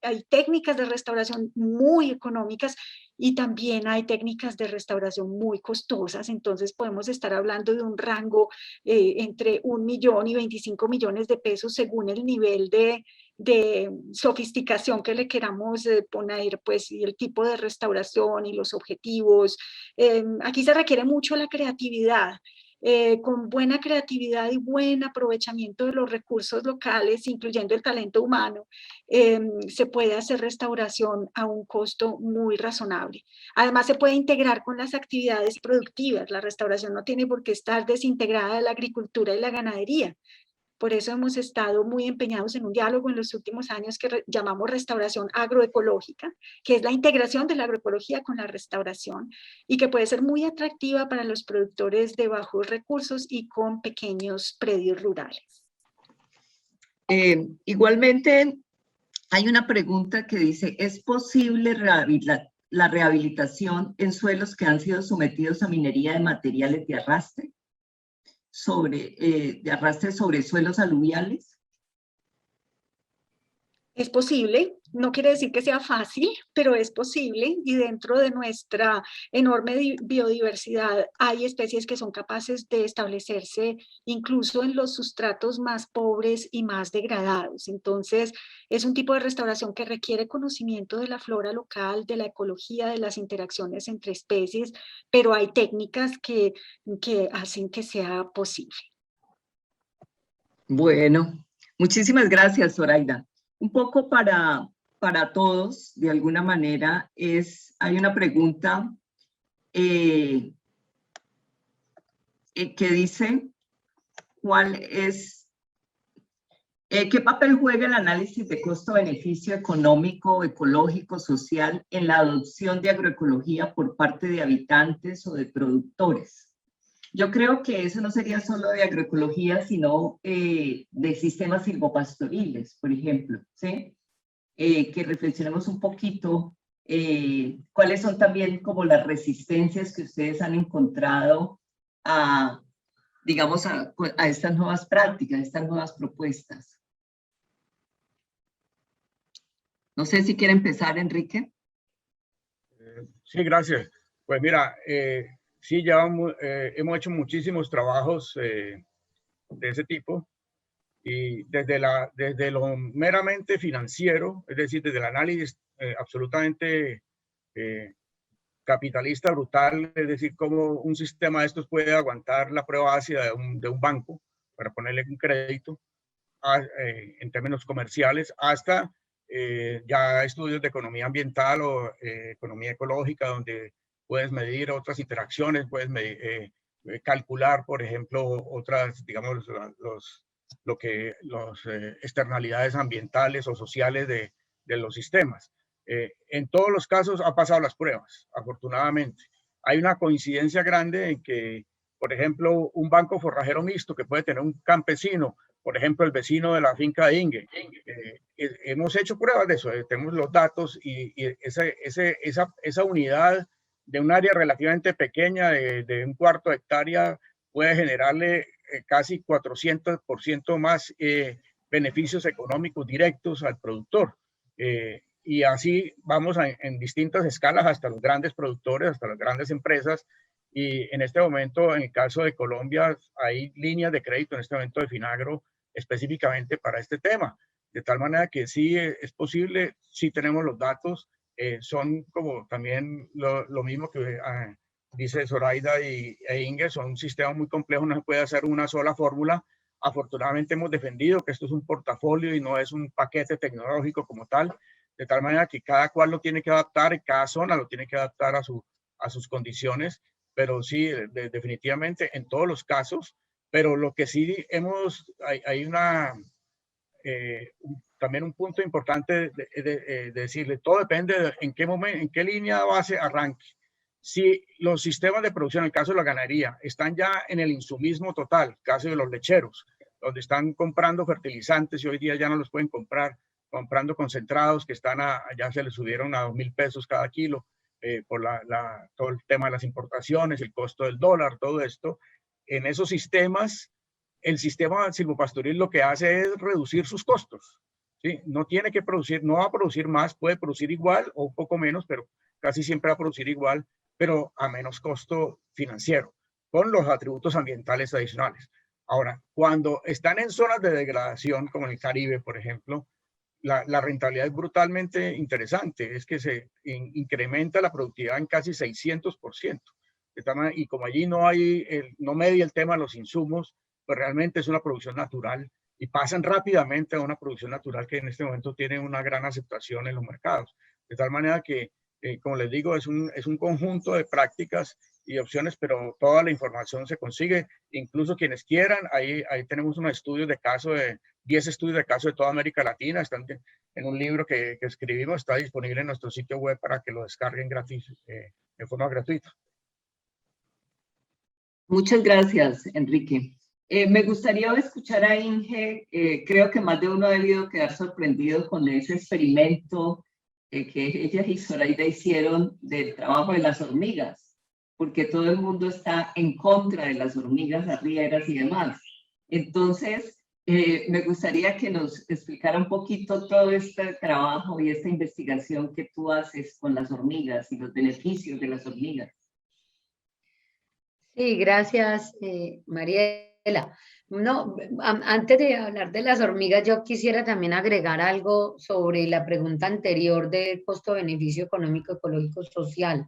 hay técnicas de restauración muy económicas y también hay técnicas de restauración muy costosas, entonces podemos estar hablando de un rango entre 1 millón y 25 millones de pesos según el nivel de sofisticación que le queramos poner, pues, y el tipo de restauración y los objetivos. Aquí se requiere mucho la creatividad. Con buena creatividad y buen aprovechamiento de los recursos locales, incluyendo el talento humano, se puede hacer restauración a un costo muy razonable. Además, se puede integrar con las actividades productivas. La restauración no tiene por qué estar desintegrada de la agricultura y la ganadería. Por eso hemos estado muy empeñados en un diálogo en los últimos años que llamamos restauración agroecológica, que es la integración de la agroecología con la restauración y que puede ser muy atractiva para los productores de bajos recursos y con pequeños predios rurales. Igualmente, hay una pregunta que dice, ¿es posible la rehabilitación en suelos que han sido sometidos a minería de materiales de arrastre? De arrastre sobre suelos aluviales? Es posible, no quiere decir que sea fácil, pero es posible y dentro de nuestra enorme biodiversidad hay especies que son capaces de establecerse incluso en los sustratos más pobres y más degradados. Entonces, es un tipo de restauración que requiere conocimiento de la flora local, de la ecología, de las interacciones entre especies, pero hay técnicas que hacen que sea posible. Bueno, muchísimas gracias, Zoraida. Un poco para todos, de alguna manera, hay una pregunta que dice, ¿qué papel juega el análisis de costo-beneficio económico, ecológico, social en la adopción de agroecología por parte de habitantes o de productores? Yo creo que eso no sería solo de agroecología, sino de sistemas silvopastoriles, por ejemplo, ¿sí? Que reflexionemos un poquito cuáles son también como las resistencias que ustedes han encontrado a, digamos, a estas nuevas prácticas, a estas nuevas propuestas. No sé si quiere empezar, Enrique. Sí, gracias. Pues mira, sí, hemos hecho muchísimos trabajos de ese tipo y desde lo meramente financiero, es decir, desde el análisis absolutamente capitalista brutal, es decir, cómo un sistema de estos puede aguantar la prueba ácida de un banco para ponerle un crédito en términos comerciales, hasta ya estudios de economía ambiental o economía ecológica, donde puedes medir otras interacciones, puedes calcular, por ejemplo, otras, digamos, externalidades ambientales o sociales de los sistemas. En todos los casos ha pasado las pruebas, afortunadamente. Hay una coincidencia grande en que, por ejemplo, un banco forrajero mixto que puede tener un campesino, por ejemplo, el vecino de la finca de Inge, hemos hecho pruebas de eso, tenemos los datos y esa unidad de un área relativamente pequeña, de un cuarto de hectárea, puede generarle casi 400% más beneficios económicos directos al productor. Y así vamos en distintas escalas hasta los grandes productores, hasta las grandes empresas. Y en este momento, en el caso de Colombia, hay líneas de crédito en este momento de Finagro específicamente para este tema. De tal manera que sí es posible, sí tenemos los datos, son como también lo mismo que dice Zoraida e Inge, son un sistema muy complejo, no se puede hacer una sola fórmula. Afortunadamente hemos defendido que esto es un portafolio y no es un paquete tecnológico como tal, de tal manera que cada cual lo tiene que adaptar, y cada zona lo tiene que adaptar a sus condiciones, pero sí, definitivamente en todos los casos. Pero lo que sí hay también un punto importante de decirle, todo depende de en qué momento, en qué línea base arranque. Si los sistemas de producción, en el caso de la ganadería, están ya en el insumismo total, caso de los lecheros, donde están comprando fertilizantes y hoy día ya no los pueden comprar, comprando concentrados que ya se les subieron a 2.000 pesos cada kilo por todo el tema de las importaciones, el costo del dólar, todo esto. En esos sistemas, el sistema silvopastoril lo que hace es reducir sus costos, ¿sí? No tiene que producir, no va a producir más, puede producir igual o un poco menos, pero casi siempre va a producir igual, pero a menos costo financiero, con los atributos ambientales adicionales. Ahora, cuando están en zonas de degradación, como en el Caribe, por ejemplo, la rentabilidad es brutalmente interesante, es que se incrementa la productividad en casi 600%. Y como allí no media el tema de los insumos, pues realmente es una producción natural y pasan rápidamente a una producción natural que en este momento tiene una gran aceptación en los mercados. De tal manera que, como les digo, es un conjunto de prácticas y opciones, pero toda la información se consigue, incluso quienes quieran. Ahí tenemos unos estudios de caso, 10 estudios de caso de toda América Latina, están en un libro que escribimos, está disponible en nuestro sitio web para que lo descarguen gratis, de forma gratuita. Muchas gracias, Enrique. Me gustaría escuchar a Inge. Creo que más de uno ha debido quedar sorprendido con ese experimento que ella y Zoraida hicieron del trabajo de las hormigas, porque todo el mundo está en contra de las hormigas arrieras y demás. Entonces, me gustaría que nos explicara un poquito todo este trabajo y esta investigación que tú haces con las hormigas y los beneficios de las hormigas. Sí, gracias, Mariela. No, antes de hablar de las hormigas, yo quisiera también agregar algo sobre la pregunta anterior del costo-beneficio económico, ecológico, social.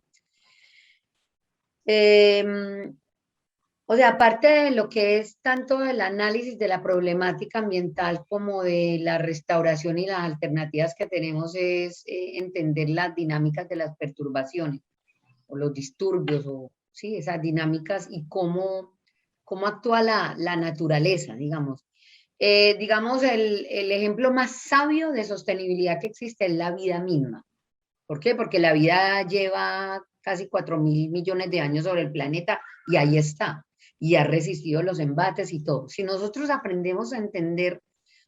O sea, aparte de lo que es tanto el análisis de la problemática ambiental como de la restauración y las alternativas que tenemos, es entender las dinámicas de las perturbaciones o los disturbios, o sí, esas dinámicas y cómo actúa la naturaleza, digamos. Digamos, el ejemplo más sabio de sostenibilidad que existe es la vida misma. ¿Por qué? Porque la vida lleva casi 4.000 millones de años sobre el planeta y ahí está. Y ha resistido los embates y todo. Si nosotros aprendemos a entender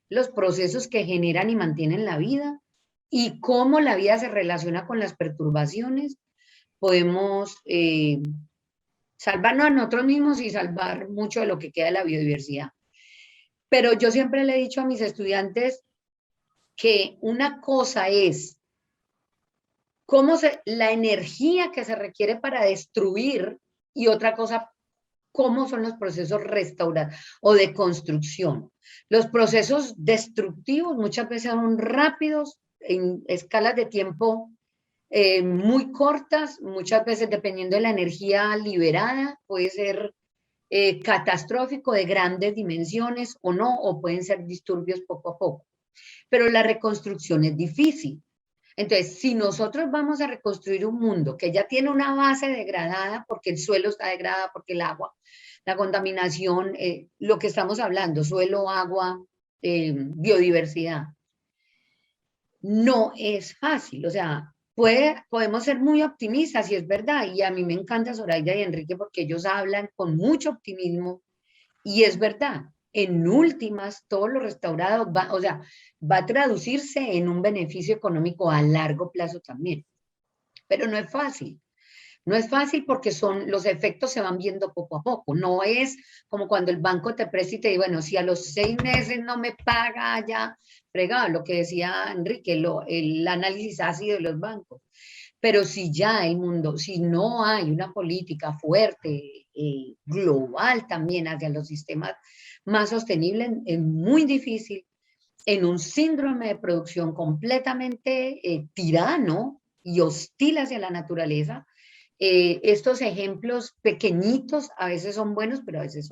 los procesos que generan y mantienen la vida y cómo la vida se relaciona con las perturbaciones, podemos salvarnos a nosotros mismos y salvar mucho de lo que queda de la biodiversidad. Pero yo siempre le he dicho a mis estudiantes que una cosa es la energía que se requiere para destruir, y otra cosa, cómo son los procesos restaurados o de construcción. Los procesos destructivos muchas veces son rápidos, en escalas de tiempo muy cortas, muchas veces dependiendo de la energía liberada, puede ser catastrófico, de grandes dimensiones o no, o pueden ser disturbios poco a poco. Pero la reconstrucción es difícil. Entonces, si nosotros vamos a reconstruir un mundo que ya tiene una base degradada, porque el suelo está degradado, porque el agua, la contaminación, lo que estamos hablando, suelo, agua, biodiversidad, no es fácil. O sea, podemos ser muy optimistas, y es verdad, y a mí me encanta Zoraida y Enrique porque ellos hablan con mucho optimismo, y es verdad. En últimas, todo lo restaurado va a traducirse en un beneficio económico a largo plazo también. Pero no es fácil, No es fácil porque los efectos se van viendo poco a poco. No es como cuando el banco te presta y te dice, bueno, si a los 6 meses no me paga, ya fregado, lo que decía Enrique, el análisis ácido de los bancos. Pero si ya el mundo, si no hay una política fuerte, global también hacia los sistemas más sostenibles, es muy difícil en un síndrome de producción completamente tirano y hostil hacia la naturaleza. Estos ejemplos pequeñitos a veces son buenos, pero a veces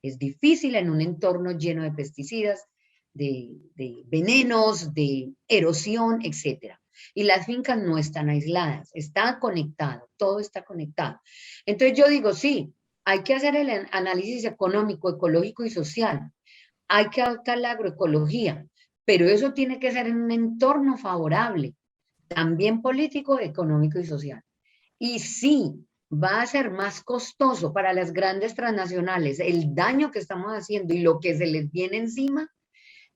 es difícil en un entorno lleno de pesticidas, de venenos, de erosión, etc. Y las fincas no están aisladas, está conectado, todo está conectado. Entonces yo digo, sí, hay que hacer el análisis económico, ecológico y social. Hay que adoptar la agroecología, pero eso tiene que ser en un entorno favorable, también político, económico y social. Y sí, va a ser más costoso para las grandes transnacionales el daño que estamos haciendo y lo que se les viene encima.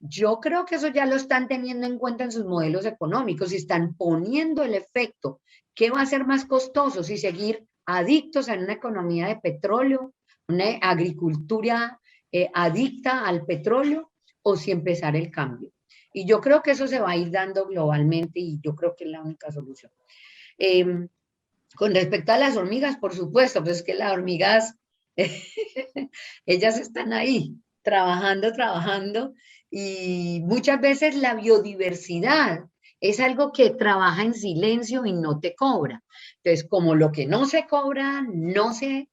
Yo creo que eso ya lo están teniendo en cuenta en sus modelos económicos y están poniendo el efecto. ¿Qué va a ser más costoso? Si seguir adictos a una economía de petróleo, una agricultura adicta al petróleo, o si empezar el cambio. Y yo creo que eso se va a ir dando globalmente y yo creo que es la única solución. Con respecto a las hormigas, por supuesto, pues es que las hormigas, ellas están ahí, trabajando, y muchas veces la biodiversidad es algo que trabaja en silencio y no te cobra. Entonces, como lo que no se cobra, no se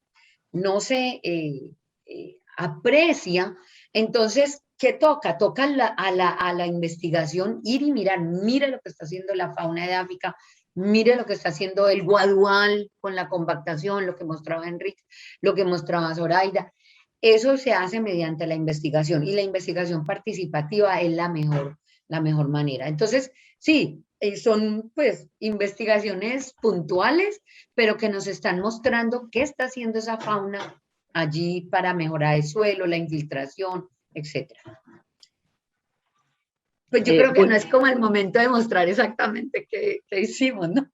aprecia, entonces, ¿qué toca? Toca a la investigación ir y mirar, mire lo que está haciendo la fauna edáfica, mire lo que está haciendo el guadual con la compactación, lo que mostraba Enrique, lo que mostraba Zoraida. Eso se hace mediante la investigación y la investigación participativa es la mejor manera. Entonces, sí, son pues investigaciones puntuales, pero que nos están mostrando qué está haciendo esa fauna allí para mejorar el suelo, la infiltración, etc. Pues yo creo que no es como el momento de mostrar exactamente qué hicimos, ¿no?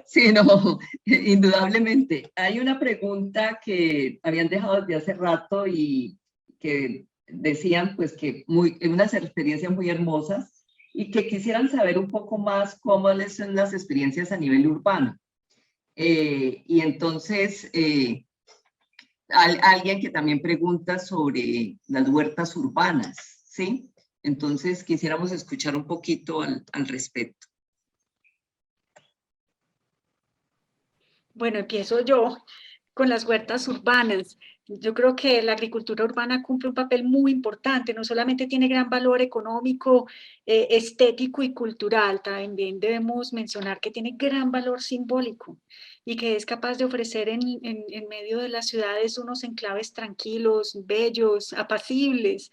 Sí, no, indudablemente. Hay una pregunta que habían dejado desde hace rato y que decían pues que unas experiencias muy hermosas y que quisieran saber un poco más cómo son las experiencias a nivel urbano. Y entonces, alguien que también pregunta sobre las huertas urbanas, ¿sí? Entonces, quisiéramos escuchar un poquito al respecto. Bueno, empiezo yo con las huertas urbanas. Yo creo que la agricultura urbana cumple un papel muy importante, no solamente tiene gran valor económico, estético y cultural, también debemos mencionar que tiene gran valor simbólico y que es capaz de ofrecer en medio de las ciudades unos enclaves tranquilos, bellos, apacibles.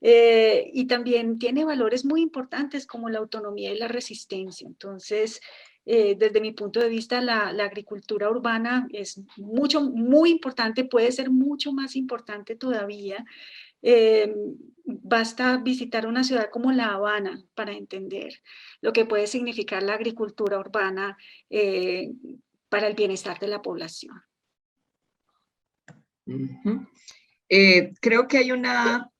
Y también tiene valores muy importantes como la autonomía y la resistencia. Entonces, desde mi punto de vista, la agricultura urbana es muy importante, puede ser mucho más importante todavía. Basta visitar una ciudad como La Habana para entender lo que puede significar la agricultura urbana para el bienestar de la población. Creo que hay una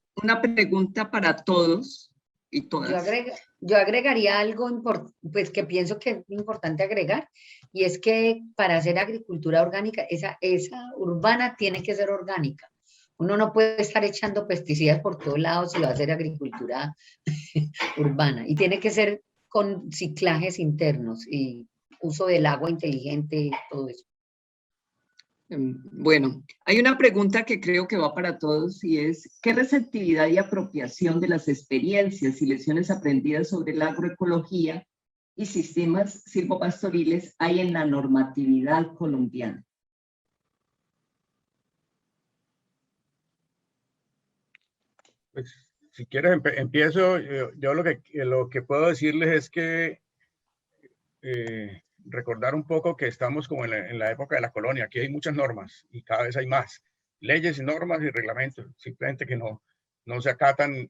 pregunta para todos y todas. Yo agregaría algo pues, que pienso que es importante agregar, y es que para hacer agricultura orgánica, esa urbana tiene que ser orgánica. Uno no puede estar echando pesticidas por todos lados si va a hacer agricultura urbana, y tiene que ser con ciclajes internos y uso del agua inteligente, todo eso. Bueno, hay una pregunta que creo que va para todos y es, ¿qué receptividad y apropiación de las experiencias y lecciones aprendidas sobre la agroecología y sistemas silvopastoriles hay en la normatividad colombiana? Pues, si quieres, empiezo. Yo lo que puedo decirles es que recordar un poco que estamos como en la época de la colonia. Aquí hay muchas normas y cada vez hay más leyes y normas y reglamentos, simplemente que no se acatan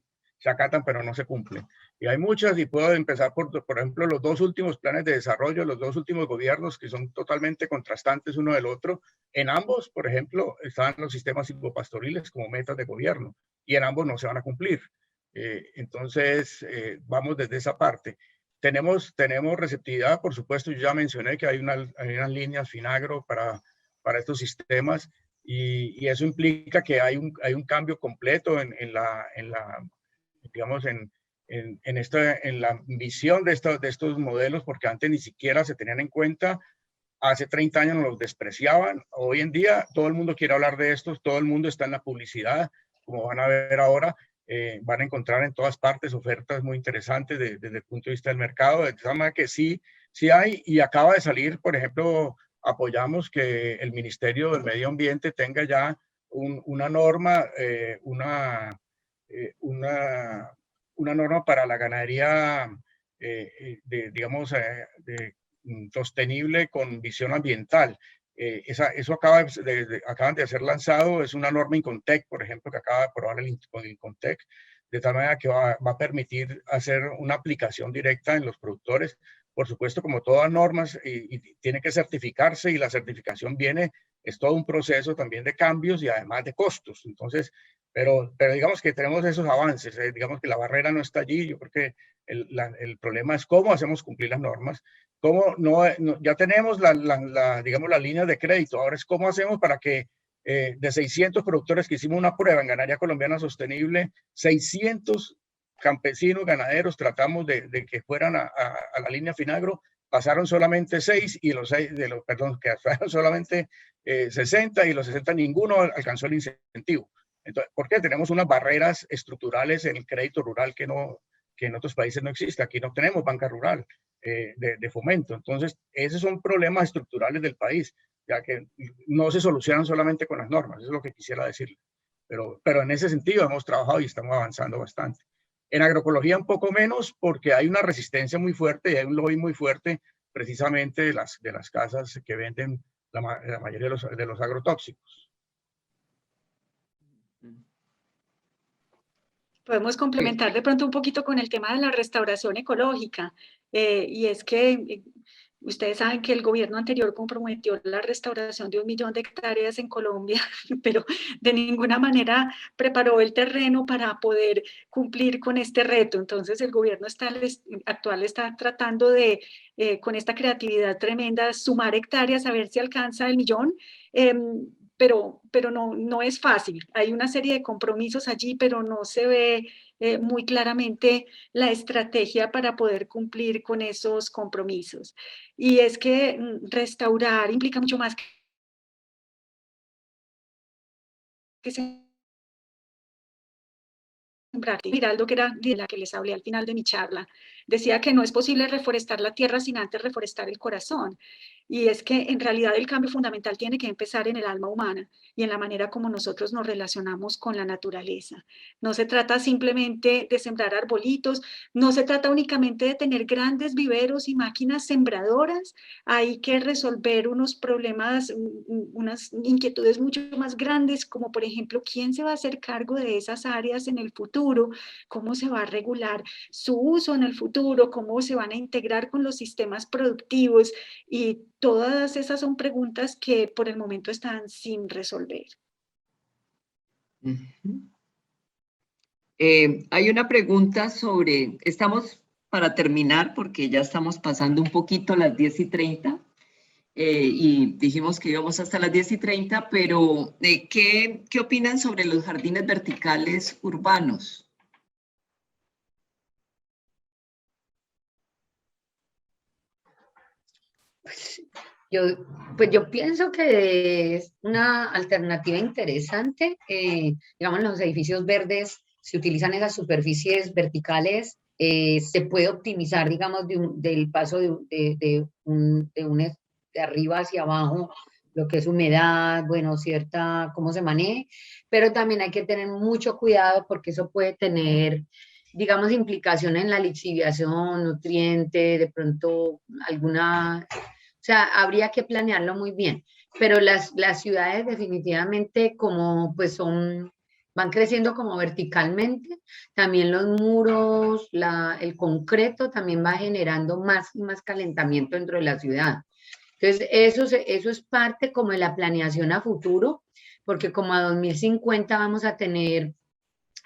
pero no se cumplen. Y hay muchas, y puedo empezar por ejemplo, los dos últimos planes de desarrollo, los dos últimos gobiernos que son totalmente contrastantes uno del otro. En ambos, por ejemplo, están los sistemas silvopastoriles como metas de gobierno, y en ambos no se van a cumplir. Entonces, vamos desde esa parte. Tenemos receptividad, por supuesto, yo ya mencioné que hay unas líneas Finagro para estos sistemas, y eso implica que hay un cambio completo en la digamos, en la visión de estos modelos, porque antes ni siquiera se tenían en cuenta. Hace 30 años nos los despreciaban. Hoy en día todo el mundo quiere hablar de estos, todo el mundo está en la publicidad, como van a ver ahora. Van a encontrar en todas partes ofertas muy interesantes desde el punto de vista del mercado, de esa manera que sí hay, y acaba de salir, por ejemplo, apoyamos que el Ministerio del Medio Ambiente tenga ya una norma, una norma para la ganadería, digamos, sostenible con visión ambiental. Eso acaban de ser lanzado, es una norma Incontec, por ejemplo, que acaba de aprobar el Incontec, de tal manera que va a permitir hacer una aplicación directa en los productores. Por supuesto, como todas normas, y tiene que certificarse, y la certificación es todo un proceso también de cambios y además de costos. Entonces, pero digamos que tenemos esos avances, digamos que la barrera no está allí. Yo creo que el problema es cómo hacemos cumplir las normas, cómo ya tenemos digamos, las líneas de crédito, ahora es cómo hacemos para que de 600 productores que hicimos una prueba en Ganadería Colombiana Sostenible, 600 campesinos, ganaderos, tratamos de que fueran a la línea Finagro, pasaron solamente 6, y que pasaron solamente 60, y los 60 ninguno alcanzó el incentivo. Entonces, ¿por qué? Tenemos unas barreras estructurales en el crédito rural que en otros países no existe. Aquí no tenemos banca rural de fomento. Entonces, esos son problemas estructurales del país, ya que no se solucionan solamente con las normas. Eso es lo que quisiera decirle. Pero en ese sentido hemos trabajado y estamos avanzando bastante. En agroecología un poco menos, porque hay una resistencia muy fuerte y hay un lobby muy fuerte precisamente de las casas que venden la mayoría de los agrotóxicos. Podemos complementar de pronto un poquito con el tema de la restauración ecológica, y es que ustedes saben que el gobierno anterior comprometió la restauración de 1 millón de hectáreas en Colombia, pero de ninguna manera preparó el terreno para poder cumplir con este reto. Entonces el gobierno actual está tratando de, con esta creatividad tremenda, sumar hectáreas a ver si alcanza el millón. Pero no es fácil. Hay una serie de compromisos allí, pero no se ve muy claramente la estrategia para poder cumplir con esos compromisos. Y es que restaurar implica mucho más que sembrar. Giraldo, que era de la que les hablé al final de mi charla, decía que no es posible reforestar la tierra sin antes reforestar el corazón. Y es que en realidad el cambio fundamental tiene que empezar en el alma humana y en la manera como nosotros nos relacionamos con la naturaleza. No se trata simplemente de sembrar arbolitos, no se trata únicamente de tener grandes viveros y máquinas sembradoras. Hay que resolver unos problemas, unas inquietudes mucho más grandes, como por ejemplo, ¿quién se va a hacer cargo de esas áreas en el futuro? ¿Cómo se va a regular su uso en el futuro? ¿Cómo se van a integrar con los sistemas productivos? Y todas esas son preguntas que por el momento están sin resolver. Hay una pregunta sobre, estamos para terminar porque ya estamos pasando un poquito las 10:30, y dijimos que íbamos hasta las 10:30, pero ¿qué opinan sobre los jardines verticales urbanos? Yo pienso que es una alternativa interesante. Digamos, los edificios verdes, se utilizan esas superficies verticales, se puede optimizar, digamos, del paso de arriba hacia abajo, lo que es humedad, bueno, cómo se maneje, pero también hay que tener mucho cuidado porque eso puede tener, digamos, implicaciones en la lixiviación, nutriente, de pronto alguna... O sea, habría que planearlo muy bien, pero las ciudades definitivamente como pues son van creciendo como verticalmente, también los muros, el concreto también va generando más y más calentamiento dentro de la ciudad. Entonces, eso es parte como de la planeación a futuro, porque como a 2050 vamos a tener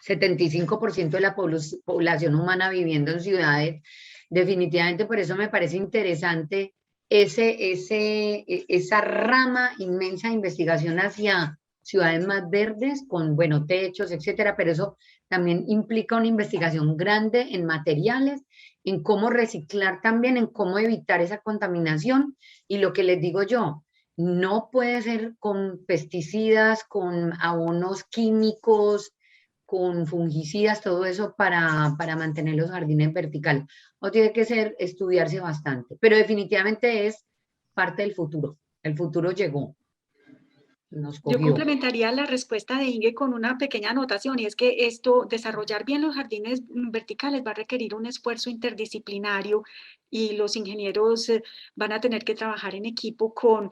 75% de la población humana viviendo en ciudades. Definitivamente por eso me parece interesante esa rama inmensa de investigación hacia ciudades más verdes, con, bueno, techos, etcétera, pero eso también implica una investigación grande en materiales, en cómo reciclar también, en cómo evitar esa contaminación, y lo que les digo yo, no puede ser con pesticidas, con abonos químicos, con fungicidas, todo eso para mantener los jardines verticales. O tiene que ser estudiarse bastante, pero definitivamente es parte del futuro. El futuro llegó, nos Yo cogió. complementaría la respuesta de Inge con una pequeña anotación, y es que desarrollar bien los jardines verticales va a requerir un esfuerzo interdisciplinario, y los ingenieros van a tener que trabajar en equipo con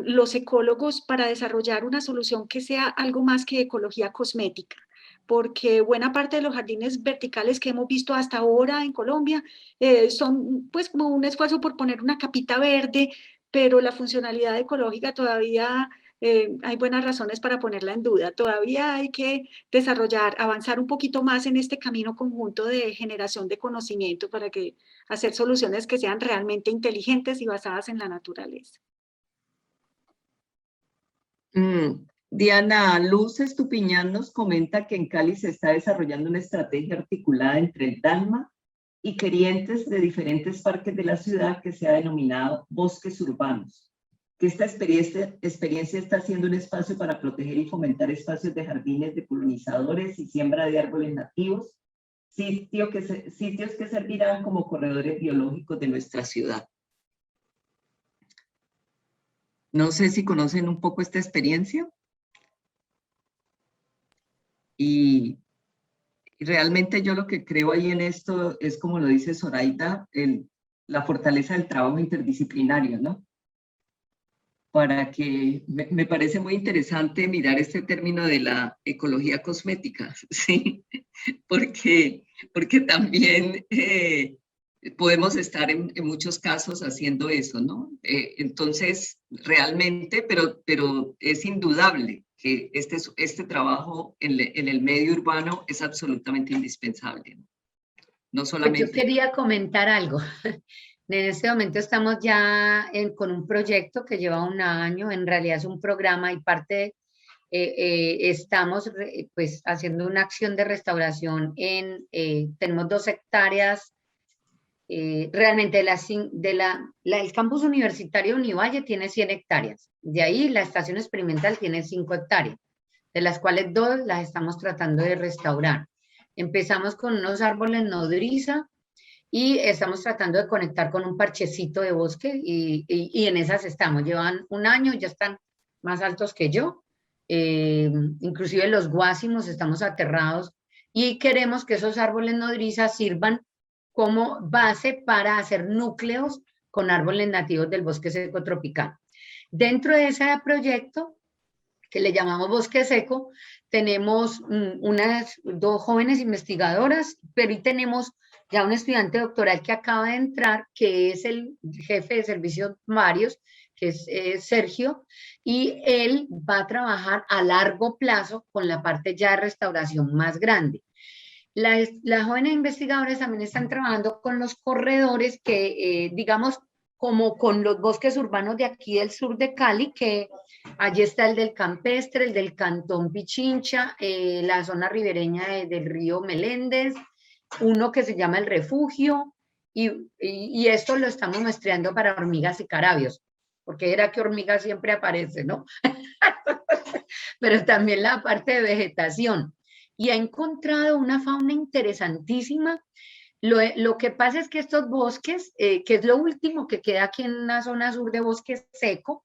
los ecólogos para desarrollar una solución que sea algo más que ecología cosmética, porque buena parte de los jardines verticales que hemos visto hasta ahora en Colombia son pues como un esfuerzo por poner una capita verde, pero la funcionalidad ecológica todavía hay buenas razones para ponerla en duda. Todavía hay que avanzar un poquito más en este camino conjunto de generación de conocimiento para hacer soluciones que sean realmente inteligentes y basadas en la naturaleza. Diana Luz Estupiñán nos comenta que en Cali se está desarrollando una estrategia articulada entre el Dalma y querientes de diferentes parques de la ciudad que se ha denominado bosques urbanos, que esta experiencia está siendo un espacio para proteger y fomentar espacios de jardines de polinizadores y siembra de árboles nativos, sitios que servirán como corredores biológicos de nuestra ciudad. No sé si conocen un poco esta experiencia. Y realmente yo lo que creo ahí en esto es, como lo dice Zoraida, la fortaleza del trabajo interdisciplinario, ¿no? Para que me parece muy interesante mirar este término de la ecología cosmética, ¿sí? Porque también podemos estar en muchos casos haciendo eso, ¿no? Entonces, realmente, pero es indudable que este trabajo en el medio urbano es absolutamente indispensable, ¿no? No solamente... Pues yo quería comentar algo. En este momento estamos ya con un proyecto que lleva un año, en realidad es un programa y estamos pues haciendo una acción de restauración tenemos 2 hectáreas, realmente el campus universitario Univalle tiene 100 hectáreas, de ahí la estación experimental tiene 5 hectáreas, de las cuales 2 las estamos tratando de restaurar. Empezamos con unos árboles nodriza, y estamos tratando de conectar con un parchecito de bosque y en esas estamos. Llevan un año, ya están más altos que yo. Inclusive los guásimos estamos aterrados y queremos que esos árboles nodrizas sirvan como base para hacer núcleos con árboles nativos del bosque seco tropical. Dentro de ese proyecto, que le llamamos Bosque Seco, tenemos 2 jóvenes investigadoras, pero y tenemos ya un estudiante doctoral que acaba de entrar, que es el jefe de servicios varios, que es Sergio, y él va a trabajar a largo plazo con la parte ya de restauración más grande. Las jóvenes investigadoras también están trabajando con los corredores que, digamos, como con los bosques urbanos de aquí del sur de Cali, que allí está el del Campestre, el del Cantón Pichincha, la zona ribereña del río Meléndez, uno que se llama El Refugio, y esto lo estamos muestreando para hormigas y carabios, porque era que hormigas siempre aparece, ¿no? Pero también la parte de vegetación. Y ha encontrado una fauna interesantísima. Lo que pasa es que estos bosques, que es lo último que queda aquí en la zona sur de bosque seco,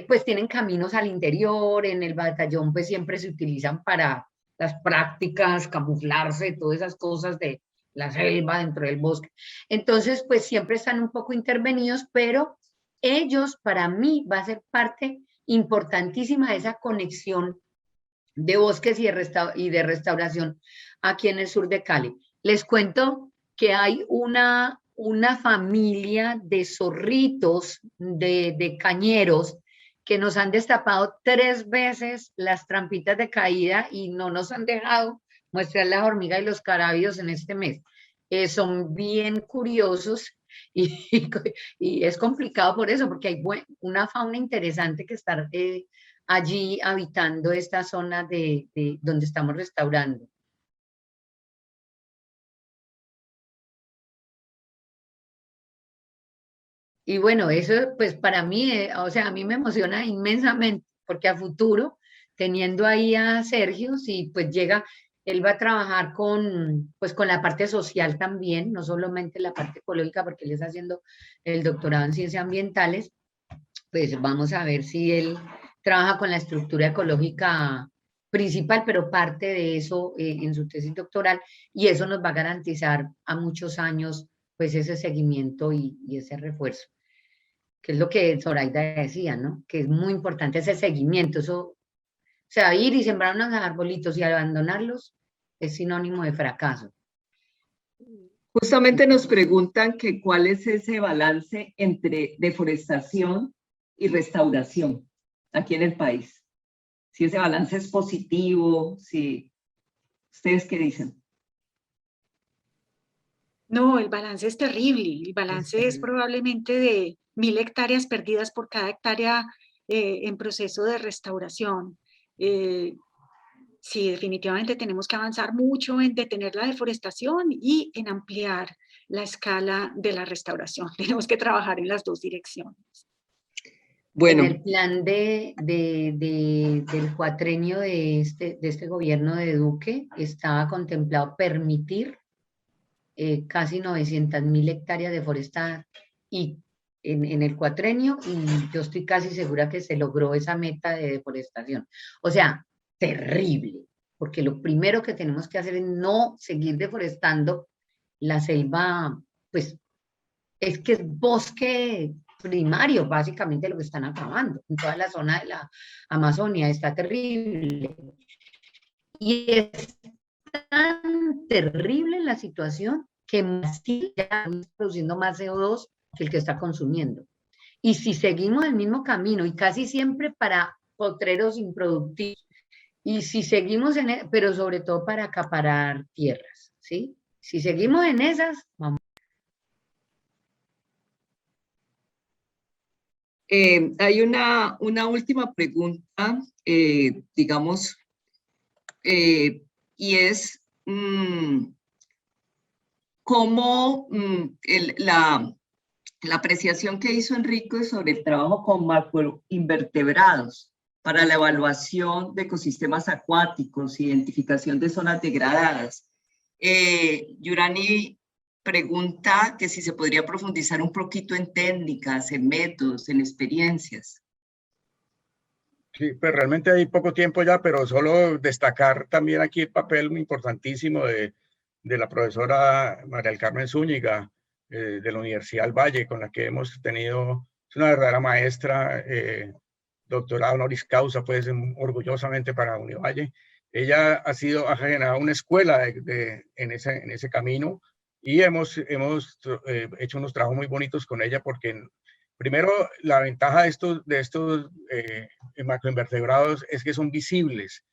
pues tienen caminos al interior. En el batallón pues siempre se utilizan para las prácticas, camuflarse, todas esas cosas de la selva dentro del bosque. Entonces pues siempre están un poco intervenidos, pero ellos para mí va a ser parte importantísima de esa conexión de bosques y de restauración aquí en el sur de Cali. Les cuento que hay una familia de zorritos, de cañeros, que nos han destapado 3 veces las trampitas de caída y no nos han dejado mostrar las hormigas y los carábidos en este mes. Son bien curiosos y, y es complicado por eso, porque hay una fauna interesante que está allí habitando esta zona de donde estamos restaurando. Y bueno, eso pues para mí, o sea, a mí me emociona inmensamente, porque a futuro, teniendo ahí a Sergio, si pues llega, él va a trabajar pues con la parte social también, no solamente la parte ecológica, porque él está haciendo el doctorado en ciencias ambientales, pues vamos a ver si él trabaja con la estructura ecológica principal, pero parte de eso en su tesis doctoral, y eso nos va a garantizar a muchos años pues ese seguimiento y ese refuerzo, que es lo que Zoraida decía, ¿no? Que es muy importante ese seguimiento, eso, o sea, ir y sembrar unos arbolitos y abandonarlos es sinónimo de fracaso. Justamente nos preguntan que cuál es ese balance entre deforestación y restauración aquí en el país. Si ese balance es positivo, si... ¿Ustedes qué dicen? No, el balance es terrible. El balance es probablemente de 1000 hectáreas perdidas por cada hectárea en proceso de restauración. Sí, definitivamente tenemos que avanzar mucho en detener la deforestación y en ampliar la escala de la restauración. Tenemos que trabajar en las dos direcciones. Bueno. En el plan del cuatrenio de este gobierno de Duque estaba contemplado permitir casi 900.000 hectáreas deforestadas y en el cuatrenio, y yo estoy casi segura que se logró esa meta de deforestación. O sea, terrible, porque lo primero que tenemos que hacer es no seguir deforestando la selva, pues es que es bosque primario, básicamente lo que están acabando en toda la zona de la Amazonia, está terrible. Y es tan terrible la situación que Brasil ya está produciendo más CO2 que el que está consumiendo. Y si seguimos el mismo camino, y casi siempre para potreros improductivos, y si seguimos pero sobre todo para acaparar tierras, ¿sí? Si seguimos en esas, vamos. Hay una última pregunta, digamos, y es cómo la apreciación que hizo Enrique sobre el trabajo con macroinvertebrados para la evaluación de ecosistemas acuáticos, identificación de zonas degradadas. Yurani pregunta que si se podría profundizar un poquito en técnicas, en métodos, en experiencias. Sí, pues realmente hay poco tiempo ya, pero solo destacar también aquí el papel muy importantísimo de la profesora María del Carmen Zúñiga, de la Universidad del Valle, con la que hemos tenido, es una verdadera maestra, doctorado honoris causa, pues orgullosamente para Univalle. Ella ha generado una escuela en ese camino, y hemos hecho unos trabajos muy bonitos con ella, porque primero la ventaja de estos macroinvertebrados es que son visibles.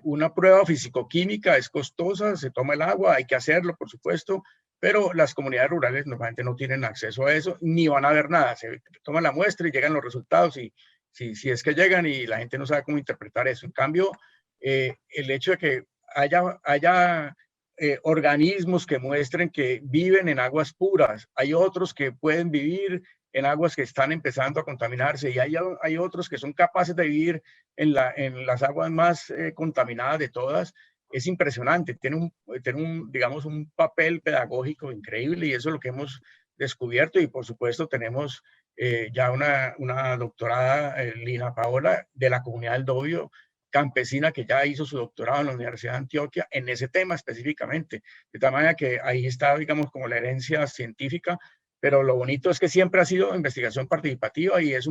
Una prueba fisicoquímica es costosa, se toma el agua, hay que hacerlo, por supuesto, pero las comunidades rurales normalmente no tienen acceso a eso, ni van a ver nada. Se toman la muestra y llegan los resultados, y si es que llegan, y la gente no sabe cómo interpretar eso. En cambio, el hecho de que haya organismos que muestren que viven en aguas puras, hay otros que pueden vivir en aguas que están empezando a contaminarse, y hay otros que son capaces de vivir en las aguas más contaminadas de todas. Es impresionante, tiene digamos, un papel pedagógico increíble, y eso es lo que hemos descubierto. Y por supuesto tenemos ya una doctorada, Lina Paola, de la comunidad del Dobio, campesina, que ya hizo su doctorado en la Universidad de Antioquia en ese tema específicamente, de tal manera que ahí está, digamos, como la herencia científica. Pero lo bonito es que siempre ha sido investigación participativa, y es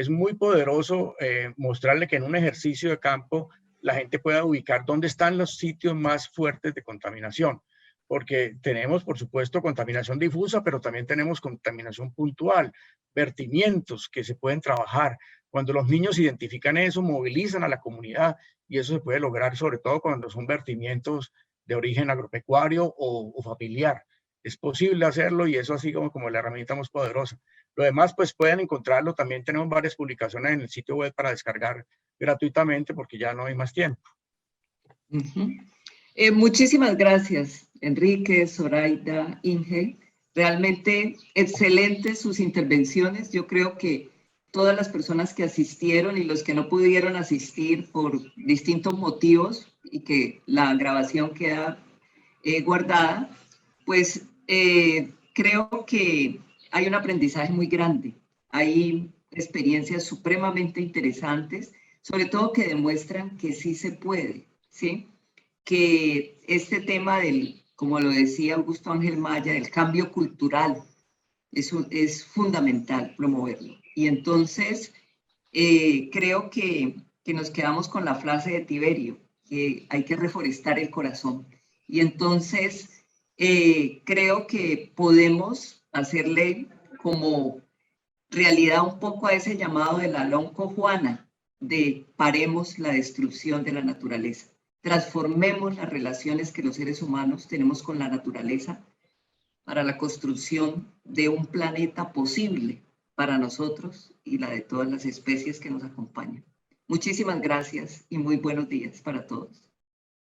muy poderoso mostrarle que en un ejercicio de campo la gente pueda ubicar dónde están los sitios más fuertes de contaminación, porque tenemos, por supuesto, contaminación difusa, pero también tenemos contaminación puntual, vertimientos que se pueden trabajar. Cuando los niños identifican eso, movilizan a la comunidad, y eso se puede lograr sobre todo cuando son vertimientos de origen agropecuario o familiar. Es posible hacerlo y eso así como la herramienta más poderosa. Lo demás, pues pueden encontrarlo. También tenemos varias publicaciones en el sitio web para descargar gratuitamente porque ya no hay más tiempo. Muchísimas gracias, Enrique, Zoraida, Inge. Realmente excelentes sus intervenciones. Yo creo que todas las personas que asistieron y los que no pudieron asistir por distintos motivos y que la grabación queda guardada, pues creo que hay un aprendizaje muy grande. Hay experiencias supremamente interesantes, sobre todo que demuestran que sí se puede, ¿sí? Que este tema del, como lo decía Augusto Ángel Maya, del cambio cultural, es fundamental promoverlo. Y entonces creo que nos quedamos con la frase de Tiberio, que hay que reforestar el corazón. Y entonces creo que podemos hacerle como realidad un poco a ese llamado de la Lonco Juana, de paremos la destrucción de la naturaleza. Transformemos las relaciones que los seres humanos tenemos con la naturaleza para la construcción de un planeta posible para nosotros y la de todas las especies que nos acompañan. Muchísimas gracias y muy buenos días para todos.